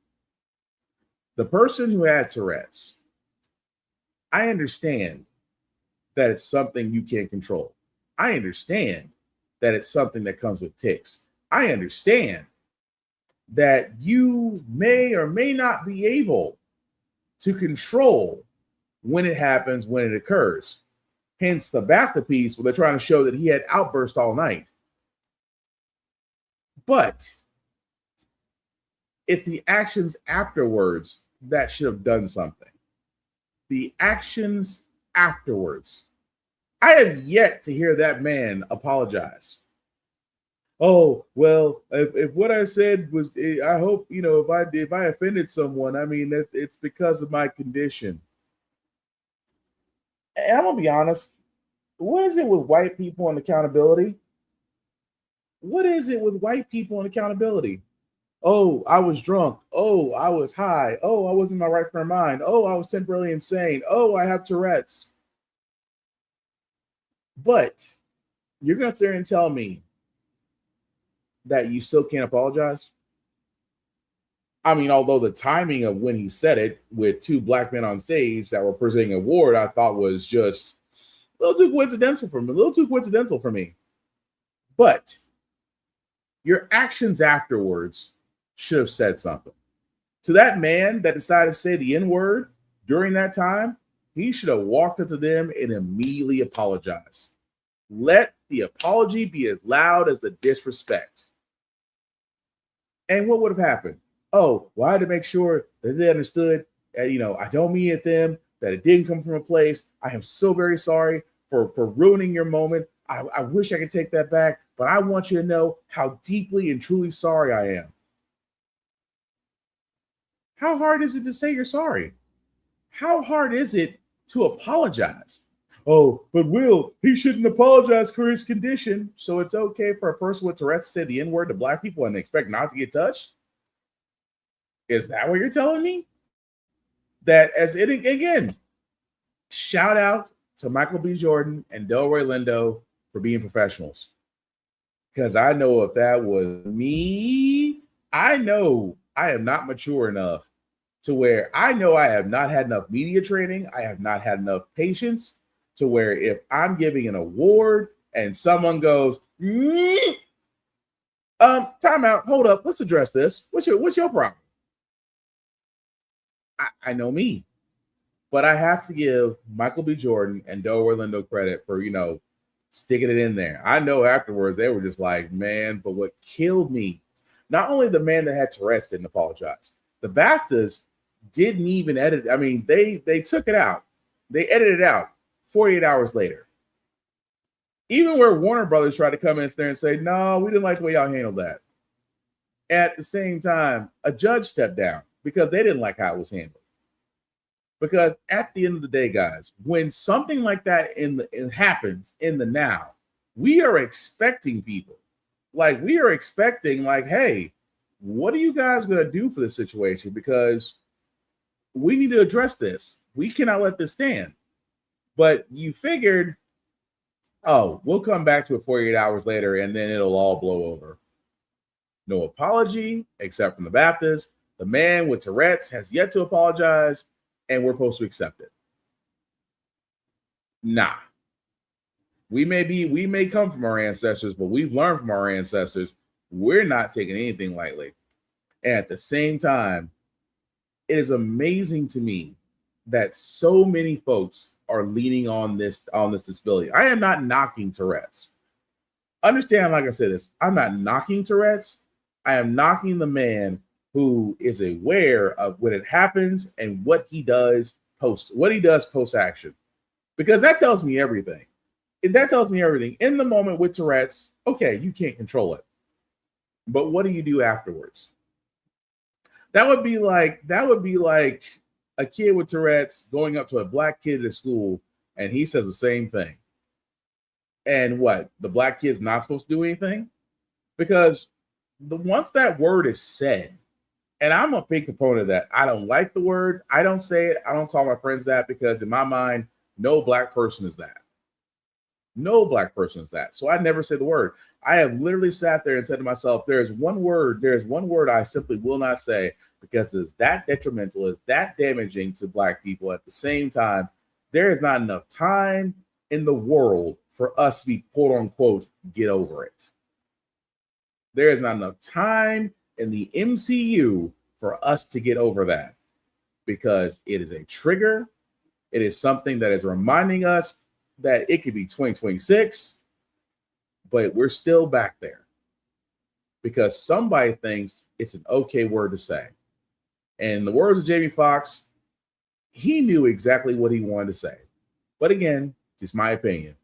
The person who had Tourette's, I understand that it's something you can't control. I understand that it's something that comes with tics. I understand that you may or may not be able to control when it happens, when it occurs. Hence the BAFTA piece where they're trying to show that he had outburst all night. But it's the actions afterwards that should have done something. The actions afterwards. I have yet to hear that man apologize. Oh, well, if what I said was, I hope, if I offended someone, I mean, it's because of my condition. And I'm going to be honest. What is it with white people and accountability? What is it with white people and accountability? Oh, I was drunk. Oh, I was high. Oh, I wasn't in my right frame of mind. Oh, I was temporarily insane. Oh, I have Tourette's. But you're going to sit there and tell me that you still can't apologize? I mean, although the timing of when he said it with two black men on stage that were presenting an award, I thought was just a little too coincidental for me. But your actions afterwards should have said something. To that man that decided to say the N-word during that time, he should have walked up to them and immediately apologized. Let the apology be as loud as the disrespect. And what would have happened? Oh, well, I had to make sure that they understood that, I don't mean at them, that it didn't come from a place. I am so very sorry for ruining your moment. I wish I could take that back, but I want you to know how deeply and truly sorry I am. How hard is it to say you're sorry? How hard is it to apologize? Oh, but Will, he shouldn't apologize for his condition. So it's okay for a person with Tourette's to say the N-word to black people and expect not to get touched? Is that what you're telling me? That again, shout out to Michael B. Jordan and Delroy Lindo for being professionals. Because I know if that was me, I know I am not mature enough to where I know I have not had enough media training. I have not had enough patience to where if I'm giving an award and someone goes, time out, hold up, let's address this. What's your problem? I know me, but I have to give Michael B. Jordan and Delroy Lindo credit for, sticking it in there. I know afterwards they were just like, man, but what killed me, not only the man that had Tourette's didn't apologize, the BAFTAs didn't even edit. I mean, they took it out. They edited it out 48 hours later. Even where Warner Brothers tried to come in there and say, no, we didn't like the way y'all handled that. At the same time, a judge stepped down because they didn't like how it was handled. Because at the end of the day, guys, when something like that happens in the now, we are expecting people. Like, we are expecting, like, hey, what are you guys going to do for this situation? Because we need to address this. We cannot let this stand. But you figured, oh, we'll come back to it 48 hours later and then it'll all blow over. No apology, except from the BAFTAs. The man with Tourette's has yet to apologize, and we're supposed to accept it. Nah. We may come from our ancestors, but we've learned from our ancestors. We're not taking anything lightly. And at the same time, it is amazing to me that so many folks are leaning on this disability. I am not knocking Tourette's. Understand, like I said this, I'm not knocking Tourette's. I am knocking the man who is aware of when it happens and what he does post action, because that tells me everything. That tells me everything. In the moment with Tourette's, okay, you can't control it, but what do you do afterwards? That would be like a kid with Tourette's going up to a black kid at school and he says the same thing. And what? The black kid's not supposed to do anything? Because once that word is said, and I'm a big proponent of that. I don't like the word. I don't say it. I don't call my friends that because in my mind, no black person is that. No black person is that. So I never say the word. I have literally sat there and said to myself, there's one word I simply will not say because it's that detrimental, it's that damaging to black people. At the same time, there is not enough time in the world for us to be quote unquote get over it. There is not enough time in the MCU for us to get over that because it is a trigger. It is something that is reminding us that it could be 2026, but we're still back there. because somebody thinks it's an okay word to say. And in the words of Jamie Foxx, he knew exactly what he wanted to say. But again, just my opinion.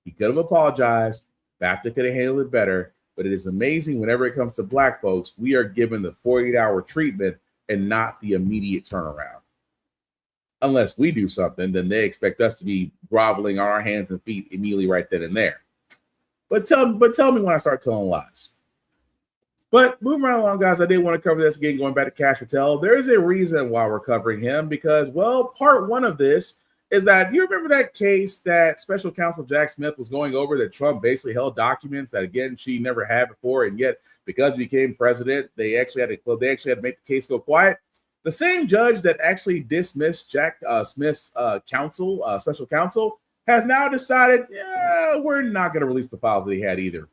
He could have apologized. BAFTA could have handled it better. But it is amazing whenever it comes to Black folks, we are given the 48-hour treatment and not the immediate turnaround. Unless we do something, then they expect us to be groveling on our hands and feet immediately right then and there. But tell me when I start telling lies. But moving right along, guys, I did want to cover this again, going back to Cash Patel. There is a reason why we're covering him because, well, part one of this is that you remember that case that Special Counsel Jack Smith was going over that Trump basically held documents that, again, she never had before, and yet because he became president, they actually had to make the case go quiet. The same judge that actually dismissed Jack Smith's special counsel, has now decided, yeah, we're not going to release the files that he had either.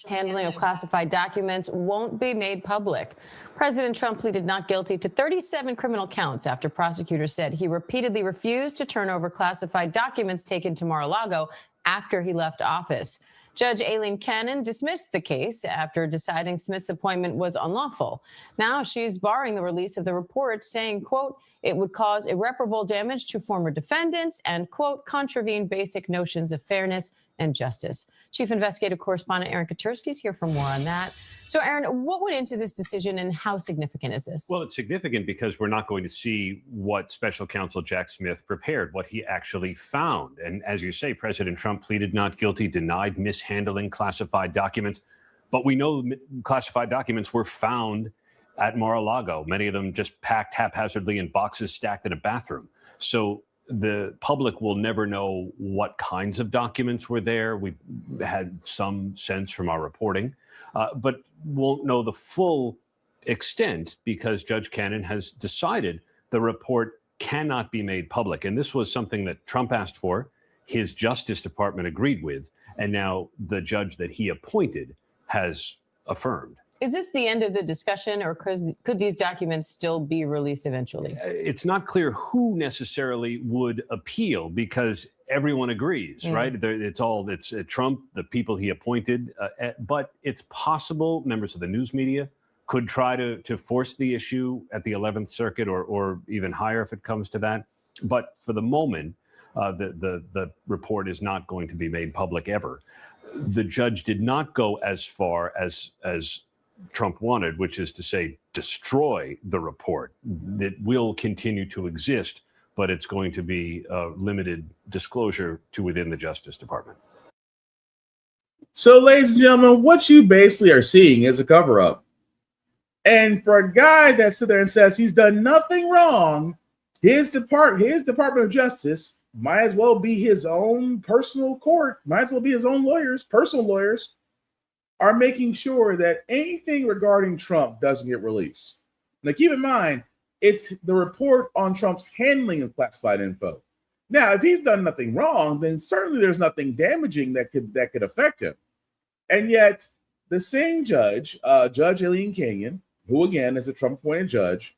Handling of classified documents won't be made public. President Trump pleaded not guilty to 37 criminal counts after prosecutors said he repeatedly refused to turn over classified documents taken to Mar-a-Lago after he left office. Judge Aileen Cannon dismissed the case after deciding Smith's appointment was unlawful. Now she's barring the release of the report, saying, quote, it would cause irreparable damage to former defendants and, quote, contravene basic notions of fairness and justice. Chief Investigative Correspondent Aaron Katursky is here for more on that. So, Aaron, what went into this decision and how significant is this? Well, it's significant because we're not going to see what Special Counsel Jack Smith prepared, what he actually found. And as you say, President Trump pleaded not guilty, denied mishandling classified documents. But we know classified documents were found at Mar-a-Lago, many of them just packed haphazardly in boxes stacked in a bathroom. So the public will never know what kinds of documents were there. We had some sense from our reporting, but won't know the full extent because Judge Cannon has decided the report cannot be made public. And this was something that Trump asked for, his Justice Department agreed with, and now the judge that he appointed has affirmed. Is this the end of the discussion, or could these documents still be released eventually? It's not clear who necessarily would appeal because everyone agrees, right? It's Trump, the people he appointed, but it's possible members of the news media could try to force the issue at the 11th Circuit or even higher if it comes to that. But for the moment, the report is not going to be made public ever. The judge did not go as far as Trump wanted, which is to say, destroy the report. It will continue to exist, but it's going to be limited disclosure to within the Justice Department. So, ladies and gentlemen, what you basically are seeing is a cover-up. And for a guy that sits there and says he's done nothing wrong, his Department of Justice might as well be his own personal court, might as well be his own lawyers, personal lawyers, are making sure that anything regarding Trump doesn't get released. Now, keep in mind, it's the report on Trump's handling of classified info. Now, if he's done nothing wrong, then certainly there's nothing damaging that could affect him. And yet, the same judge, Judge Aileen Cannon, who again is a Trump-appointed judge,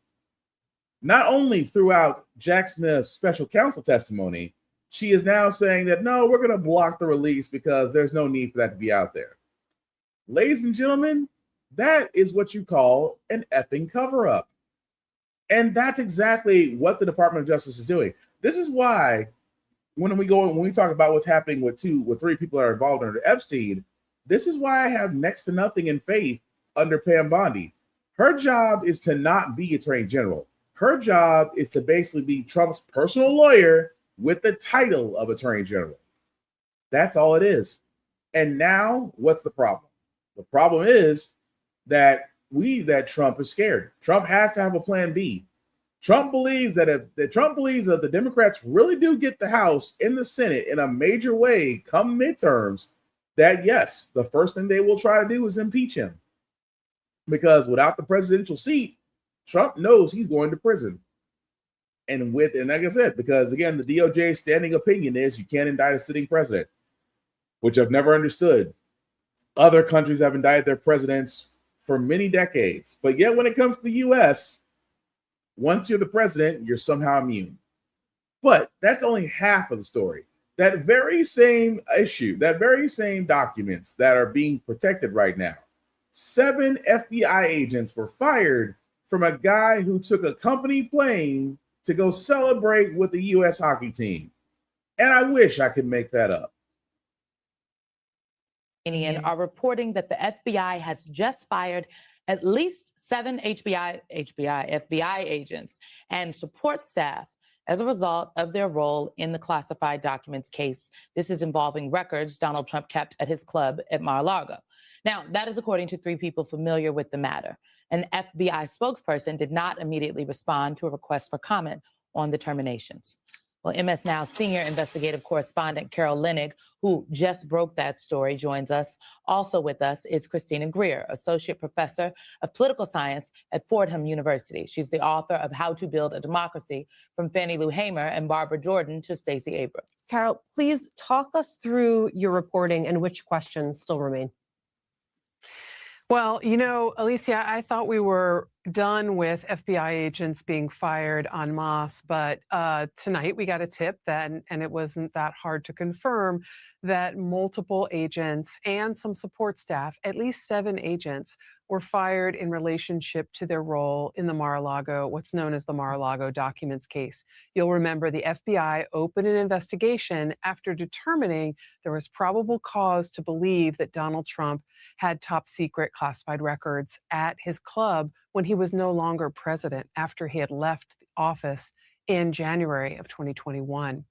not only throughout Jack Smith's special counsel testimony, she is now saying that, no, we're going to block the release because there's no need for that to be out there. Ladies and gentlemen, that is what you call an effing cover-up. And that's exactly what the Department of Justice is doing. This is why when we talk about what's happening with three people that are involved under Epstein, this is why I have next to nothing in faith under Pam Bondi. Her job is to not be Attorney General. Her job is to basically be Trump's personal lawyer with the title of Attorney General. That's all it is. And now, what's the problem? The problem is that Trump is scared. Trump has to have a plan B. Trump believes that the Democrats really do get the House and the Senate in a major way come midterms, that yes, the first thing they will try to do is impeach him. Because without the presidential seat, Trump knows he's going to prison. And like I said, because again, the DOJ's standing opinion is you can't indict a sitting president, which I've never understood. Other countries have indicted their presidents for many decades. But yet when it comes to the US, once you're the president, you're somehow immune. But that's only half of the story. that very same issue, that very same documents that are being protected right now, 7 FBI agents were fired from a guy who took a company plane to go celebrate with the U.S. hockey team. And I wish I could make that up. Are reporting that the FBI has just fired at least 7 FBI agents and support staff as a result of their role in the classified documents case. This is involving records Donald Trump kept at his club at Mar-a-Lago. Now, that is according to 3 people familiar with the matter. An FBI spokesperson did not immediately respond to a request for comment on the terminations. Well, MS Now senior investigative correspondent Carol Lenig, who just broke that story, joins us. Also with us is Christina Greer, associate professor of political science at Fordham University. She's the author of How to Build a Democracy, From Fannie Lou Hamer and Barbara Jordan to Stacey Abrams. Carol, please talk us through your reporting and which questions still remain. Well, you know, Alicia, I thought we were done with FBI agents being fired en masse, but tonight we got a tip that, and it wasn't that hard to confirm, that multiple agents and some support staff, at least 7 agents, were fired in relationship to their role in the Mar-a-Lago, what's known as the Mar-a-Lago documents case. You'll remember the FBI opened an investigation after determining there was probable cause to believe that Donald Trump had top secret classified records at his club when he was no longer president after he had left the office in January of 2021.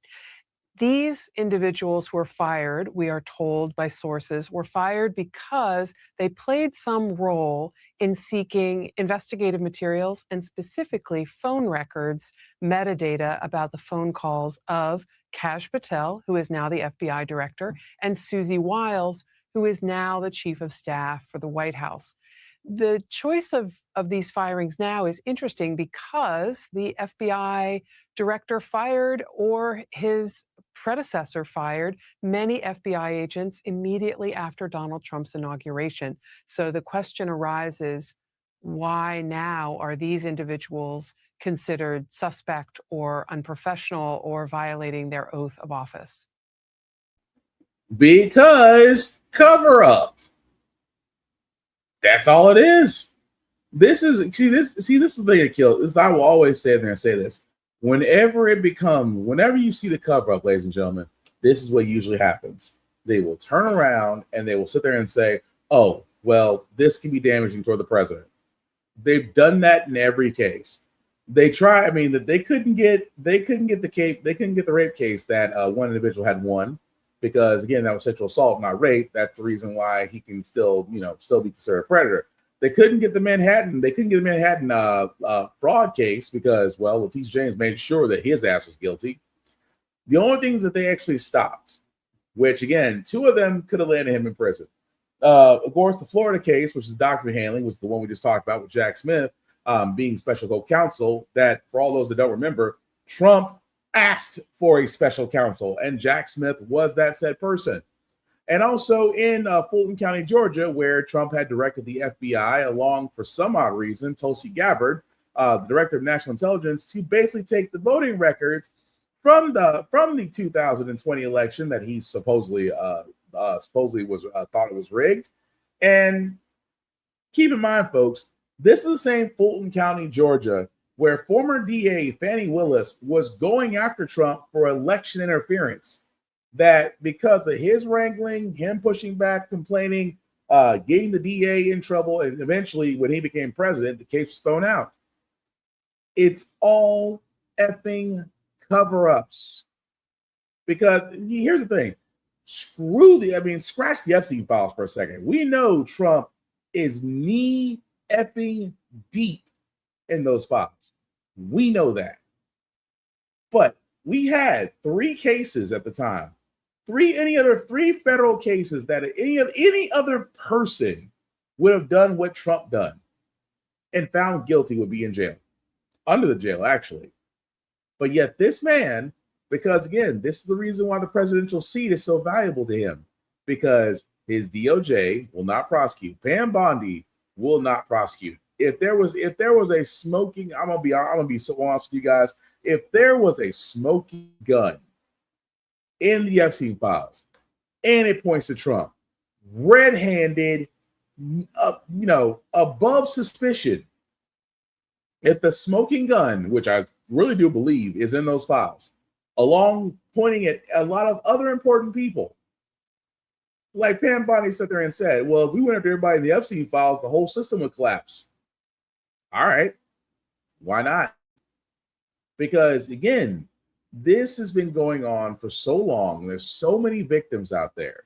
These individuals were fired, we are told by sources, were fired because they played some role in seeking investigative materials and specifically phone records, metadata about the phone calls of Kash Patel, who is now the FBI director, and Susie Wiles, who is now the chief of staff for the White House. The choice of these firings now is interesting because the FBI director fired, or his predecessor fired, many FBI agents immediately after Donald Trump's inauguration. So the question arises, why now are these individuals considered suspect or unprofessional or violating their oath of office? Because cover up. That's all it is. This is this is the thing that kills. This, I will always say there and say this. Whenever you see the cover up, ladies and gentlemen, this is what usually happens. They will turn around and they will sit there and say, "Oh, well, this can be damaging toward the president." They've done that in every case. They try. I mean, that they couldn't get the rape case that one individual had won, because again, that was sexual assault, not rape. That's the reason why he can still be considered a predator. They couldn't get the Manhattan fraud case because, well, Letitia James made sure that his ass was guilty. The only things that they actually stopped, which again, 2 of them could have landed him in prison. Of course, the Florida case, which is document handling, which is the one we just talked about with Jack Smith being special co-counsel, that for all those that don't remember, Trump asked for a special counsel, and Jack Smith was that said person. And also in Fulton County, Georgia, where Trump had directed the FBI, along for some odd reason, Tulsi Gabbard, the director of national intelligence, to basically take the voting records from the 2020 election that he supposedly was thought it was rigged. And keep in mind, folks, this is the same Fulton County, Georgia, where former DA Fannie Willis was going after Trump for election interference. That because of his wrangling, him pushing back, complaining, getting the DA in trouble, and eventually when he became president, the case was thrown out. It's all effing cover-ups. Because here's the thing. Scratch the Epstein files for a second. We know Trump is knee effing deep in those files. We know that. But we had 3 cases at the time. 3 federal cases that any other person would have done what Trump done and found guilty would be in jail. Under the jail, actually. But yet this man, because again, this is the reason why the presidential seat is so valuable to him, because his DOJ will not prosecute. Pam Bondi will not prosecute. If there was a smoking, I'm gonna be so honest with you guys. If there was a smoking gun in the Epstein files, and it points to Trump, red-handed, above suspicion. If the smoking gun, which I really do believe is in those files, along pointing at a lot of other important people, like Pam Bondi sat there and said, well, if we went after everybody in the Epstein files, the whole system would collapse. All right, why not? Because again, this has been going on for so long. There's so many victims out there.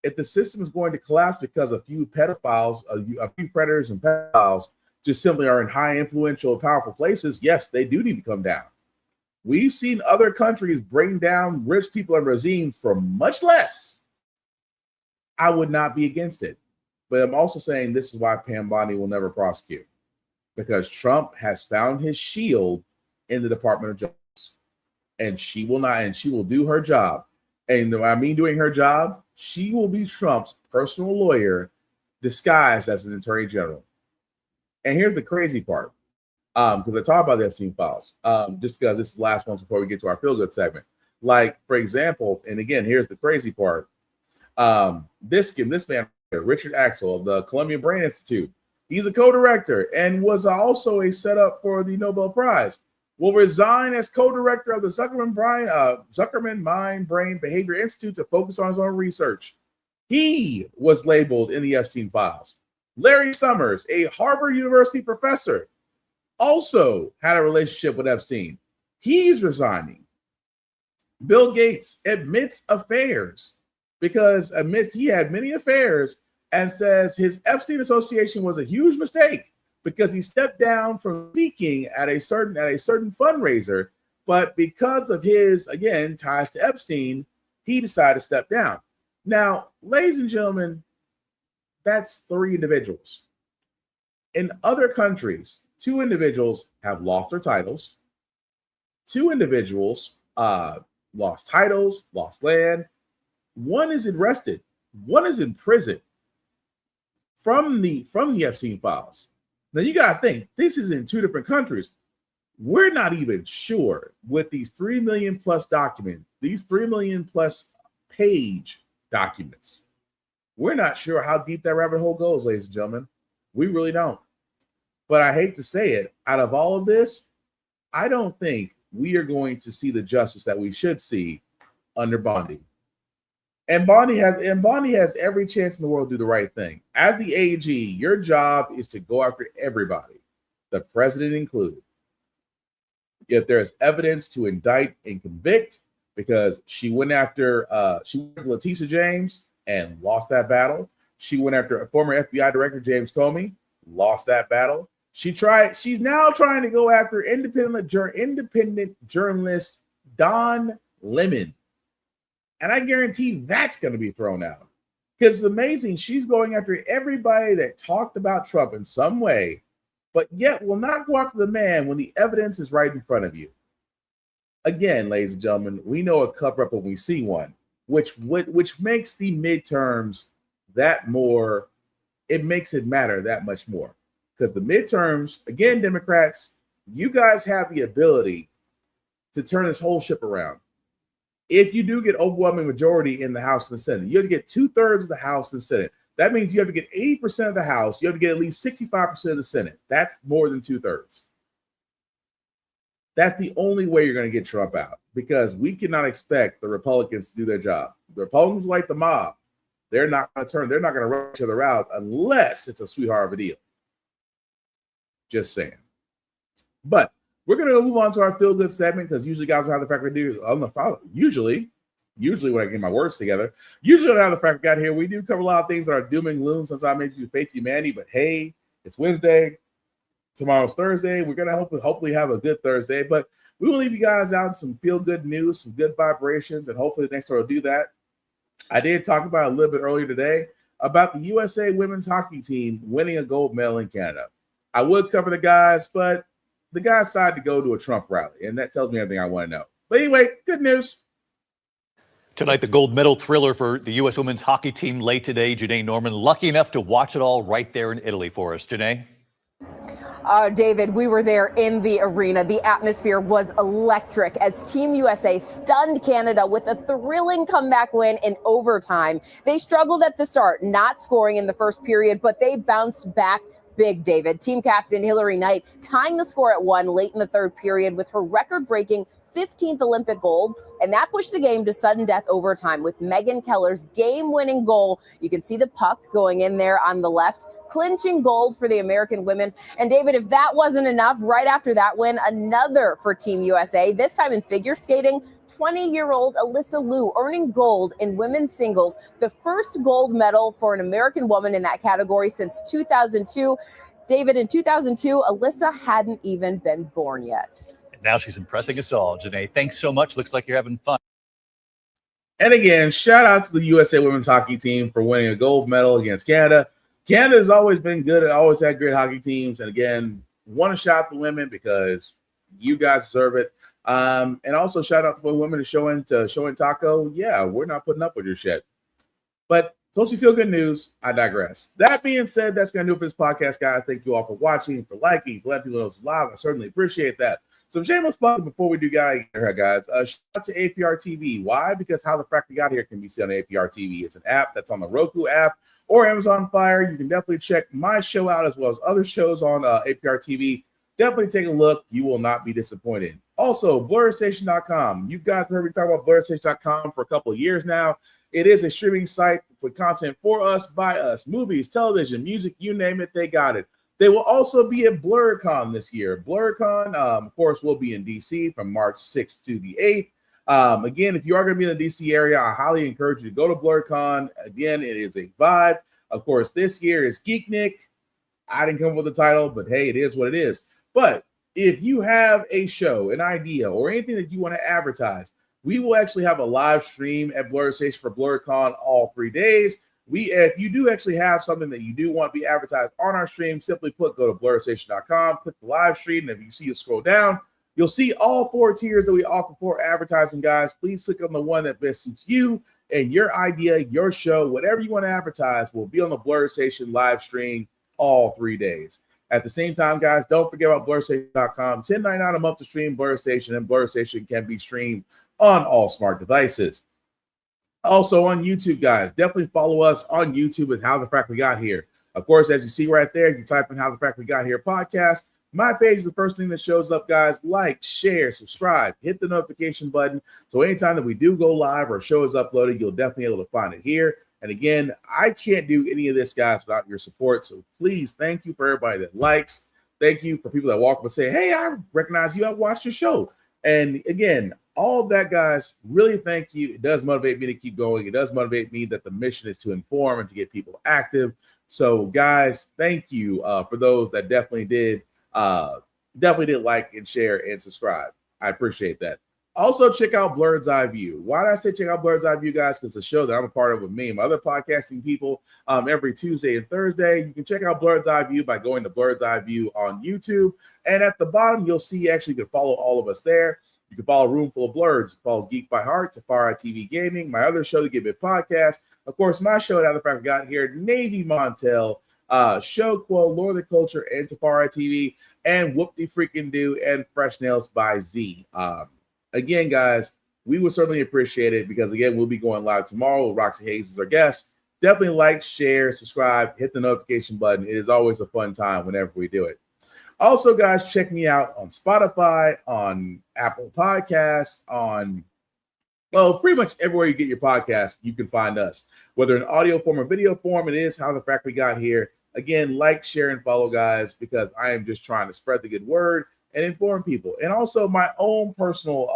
If the system is going to collapse because a few pedophiles, a few predators and pedophiles just simply are in high influential, powerful places, yes, they do need to come down. We've seen other countries bring down rich people and regimes for much less. I would not be against it. But I'm also saying this is why Pam Bondi will never prosecute, because Trump has found his shield in the Department of Justice, and she will not, and she will do her job. And when I mean doing her job, she will be Trump's personal lawyer disguised as an attorney general. And here's the crazy part, because I talk about the Epstein files, just because this is the last one before we get to our feel good segment. Like, for example, and again, here's the crazy part. This man, Richard Axel of the Columbia Brain Institute, he's a co-director and was also a setup for the Nobel Prize, will resign as co-director of the Zuckerman Mind Brain Behavior Institute to focus on his own research. He was labeled in the Epstein files. Larry Summers, a Harvard University professor, also had a relationship with Epstein. He's resigning. Bill Gates admits affairs because admits he had many affairs and says his Epstein association was a huge mistake because he stepped down from speaking at a certain fundraiser, but because of his, again, ties to Epstein, he decided to step down. Now, ladies and gentlemen, that's 3 individuals. In other countries, 2 individuals have lost their titles. 2 individuals lost titles, lost land. 1 is arrested. 1 is in prison from the Epstein files. Now you got to think, this is in 2 different countries. We're not even sure with these 3 million plus documents, these 3 million plus page documents. We're not sure how deep that rabbit hole goes, ladies and gentlemen. We really don't. But I hate to say it, out of all of this, I don't think we are going to see the justice that we should see under Bondi. And Bondi has every chance in the world to do the right thing. As the AG, your job is to go after everybody, the president included. If there's evidence to indict and convict, because she went after Letitia James and lost that battle. She went after a former FBI director, James Comey, lost that battle. She's now trying to go after independent journalist Don Lemon. And I guarantee that's going to be thrown out. Because it's amazing. She's going after everybody that talked about Trump in some way, but yet will not go after the man when the evidence is right in front of you. Again, ladies and gentlemen, we know a cover-up when we see one, which makes the midterms that more, it makes it matter that much more. Because the midterms, again, Democrats, you guys have the ability to turn this whole ship around. If you do get overwhelming majority in the House and the Senate, you have to get 2/3 of the House and Senate. That means you have to get 80% of the House. You have to get at least 65% of the Senate. That's more than 2/3. That's the only way you're going to get Trump out, because we cannot expect the Republicans to do their job. The Republicans, like the mob, they're not going to run each other out unless it's a sweetheart of a deal. Just saying. But we're going to move on to our feel good segment, because usually guys don't have the fact we do. Usually when I get my words together, usually don't have the fact we got here. We do cover a lot of things that are doom and gloom. Sometimes make you fake humanity, but hey, it's Wednesday. Tomorrow's Thursday. We're going to hopefully have a good Thursday, but we will leave you guys out some feel good news, some good vibrations, and hopefully the next one will do that. I did talk about a little bit earlier today about the USA women's hockey team winning a gold medal in Canada. I would cover the guys, but the guys decided to go to a Trump rally, and that tells me everything I want to know. But anyway, good news. Tonight, the gold medal thriller for the U.S. women's hockey team late today. Janae Norman, lucky enough to watch it all right there in Italy for us. Janae? David, we were there in the arena. The atmosphere was electric as Team USA stunned Canada with a thrilling comeback win in overtime. They struggled at the start, not scoring in the first period, but they bounced back big, David. Team captain Hillary Knight tying the score at 1 late in the third period with her record-breaking 15th Olympic gold, and that pushed the game to sudden death overtime with Megan Keller's game-winning goal. You can see the puck going in there on the left, clinching gold for the American women. And David, if that wasn't enough, right after that win, another for Team USA, this time in figure skating. 20-year-old Alyssa Liu earning gold in women's singles, the first gold medal for an American woman in that category since 2002. David, in 2002, Alyssa hadn't even been born yet. And now she's impressing us all. Janae, thanks so much. Looks like you're having fun. And again, shout out to the USA women's hockey team for winning a gold medal against Canada. Canada has always been good. Always had great hockey teams. And again, want to shout out the women because you guys deserve it. And also shout out to the women showing Taco. Yeah, we're not putting up with your shit. But don't you feel good news? I digress. That being said, that's going to do it for this podcast, guys. Thank you all for watching, for liking, for letting people know it's live. I certainly appreciate that. Some shameless plug before we do guys. Shout out to APR TV. Why? Because How the Frack We Got Here can be seen on APR TV. It's an app that's on the Roku app or Amazon Fire. You can definitely check my show out as well as other shows on APR TV. Definitely take a look. You will not be disappointed. Also, BlurStation.com. You guys heard me talk about BlurStation.com for a couple of years now. It is a streaming site for content for us, by us. Movies, television, music, you name it, they got it. They will also be at BlurCon this year. BlurCon, of course, will be in D.C. from March 6th to the 8th. Again, if you are going to be in the D.C. area, I highly encourage you to go to BlurCon. Again, it is a vibe. Of course, this year is Geeknik. I didn't come up with the title, but hey, it is what it is. But if you have a show, an idea, or anything that you want to advertise, we will actually have a live stream at Blur Station for BlurCon all 3 days. If you do actually have something that you do want to be advertised on our stream, simply go to BlurStation.com, click the live stream, and if you scroll down, you'll see all 4 tiers that we offer for advertising, guys. Please click on the one that best suits you and your idea, your show, whatever you want to advertise will be on the Blur Station live stream all 3 days. At the same time, guys, don't forget about BlurStation.com. $10.99 a month to stream Blur Station, and Blur Station can be streamed on all smart devices. Also on YouTube, guys, definitely follow us on YouTube with How the Frack We Got Here. Of course, as you see right there, you type in How the Frack We Got Here podcast. My page is the first thing that shows up, guys. Like, share, subscribe, hit the notification button. So anytime that we do go live or a show is uploaded, you'll definitely be able to find it here. And again, I can't do any of this, guys, without your support. So please, thank you for everybody that likes. Thank you for people that walk up and say, hey, I recognize you. I watched your show. And again, all of that, guys, really thank you. It does motivate me to keep going. It does motivate me that the mission is to inform and to get people active. So, guys, thank you for those that definitely did like and share and subscribe. I appreciate that. Also, check out Blurred's Eye View. Why did I say check out Blurred's Eye View, guys? Because it's a show that I'm a part of with me and my other podcasting people every Tuesday and Thursday. You can check out Blurred's Eye View by going to Blurred's Eye View on YouTube. And at the bottom, you'll see actually you can follow all of us there. You can follow Room Full of Blurs. You can follow Geek by Heart, Tafari TV Gaming, my other show, The Get Bit Podcast. Of course, my show, How the Frack We Got Here, Navy Montel, Show Quo, Lord of the Culture, and Tafari TV, and Whoop-de Freaking Do, and Fresh Nails by Z. Again, guys, we would certainly appreciate it because, again, we'll be going live tomorrow with Roxy Hayes as our guest. Definitely like, share, subscribe, hit the notification button. It is always a fun time whenever we do it. Also, guys, check me out on Spotify, on Apple Podcasts, on, well, pretty much everywhere you get your podcasts, you can find us. Whether in audio form or video form, it is How the Frack We Got Here. Again, like, share, and follow, guys, because I am just trying to spread the good word and inform people. And also my own personal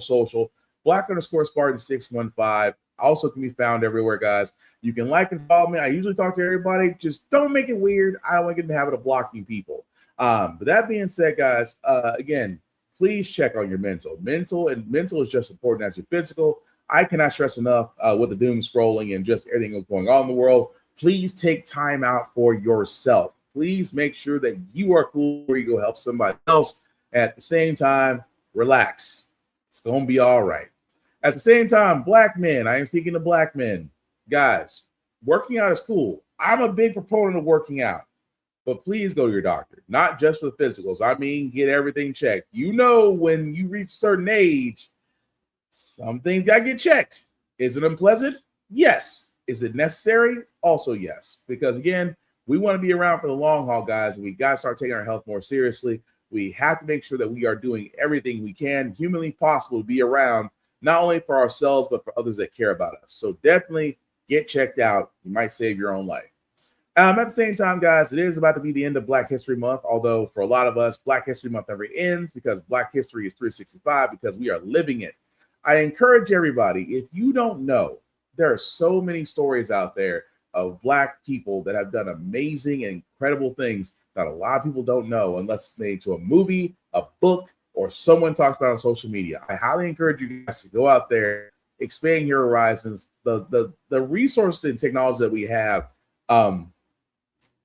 social, Black_Spartan615, also can be found everywhere, guys. You can like and follow me. I usually talk to everybody. Just don't make it weird. I don't want to get in the habit of blocking people. But that being said, guys, again, please check on your mental. Mental is just as important as your physical. I cannot stress enough with the doom scrolling and just everything that's going on in the world. Please take time out for yourself. Please make sure that you are cool before you go help somebody else. At the same time, relax. It's going to be all right. At the same time, black men, I am speaking to black men. Guys, working out is cool. I'm a big proponent of working out. but please go to your doctor, not just for the physicals. I mean, get everything checked. You know, when you reach a certain age, some things got to get checked. Is it unpleasant? Yes. Is it necessary? Also, yes. Because again, we want to be around for the long haul, guys, and we got to start taking our health more seriously. We have to make sure that we are doing everything we can, humanly possible, to be around, not only for ourselves, but for others that care about us. So definitely get checked out. You might save your own life. At the same time, guys, it is about to be the end of Black History Month, although for a lot of us, Black History Month never ends because Black history is 365 because we are living it. I encourage everybody, if you don't know, there are so many stories out there of Black people that have done amazing and incredible things that a lot of people don't know unless it's made to a movie, a book, or someone talks about it on social media. I highly encourage you guys to go out there, expand your horizons. The resources and technology that we have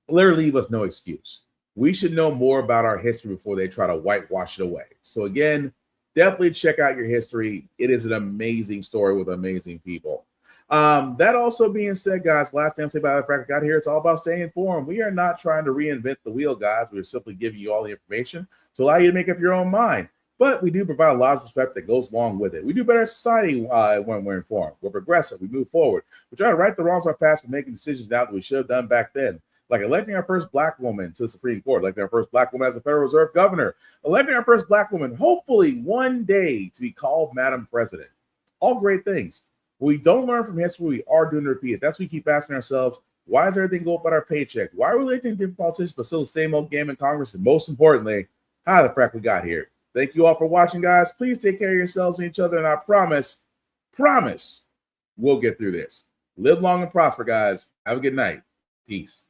literally leave us no excuse. We should know more about our history before they try to whitewash it away. So again, definitely check out your history. It is an amazing story with amazing people. That also being said, guys, last thing I'll say about the Frack got here, it's all about staying informed. We are not trying to reinvent the wheel, guys. We're simply giving you all the information to allow you to make up your own mind. But we do provide a lot of perspective that goes along with it. We do better as a society when we're informed. We're progressive. We move forward. We try to right the wrongs of our past by making decisions now that we should have done back then. Like electing our first Black woman to the Supreme Court, electing our first Black woman as a Federal Reserve governor, electing our first Black woman, hopefully one day, to be called Madam President. All great things. When we don't learn from history, we are doing to repeat it. That's what we keep asking ourselves. Why does everything go up on our paycheck? Why are we electing different politicians, but still the same old game in Congress? And most importantly, how the frack we got here. Thank you all for watching, guys. Please take care of yourselves and each other. And I promise, we'll get through this. Live long and prosper, guys. Have a good night. Peace.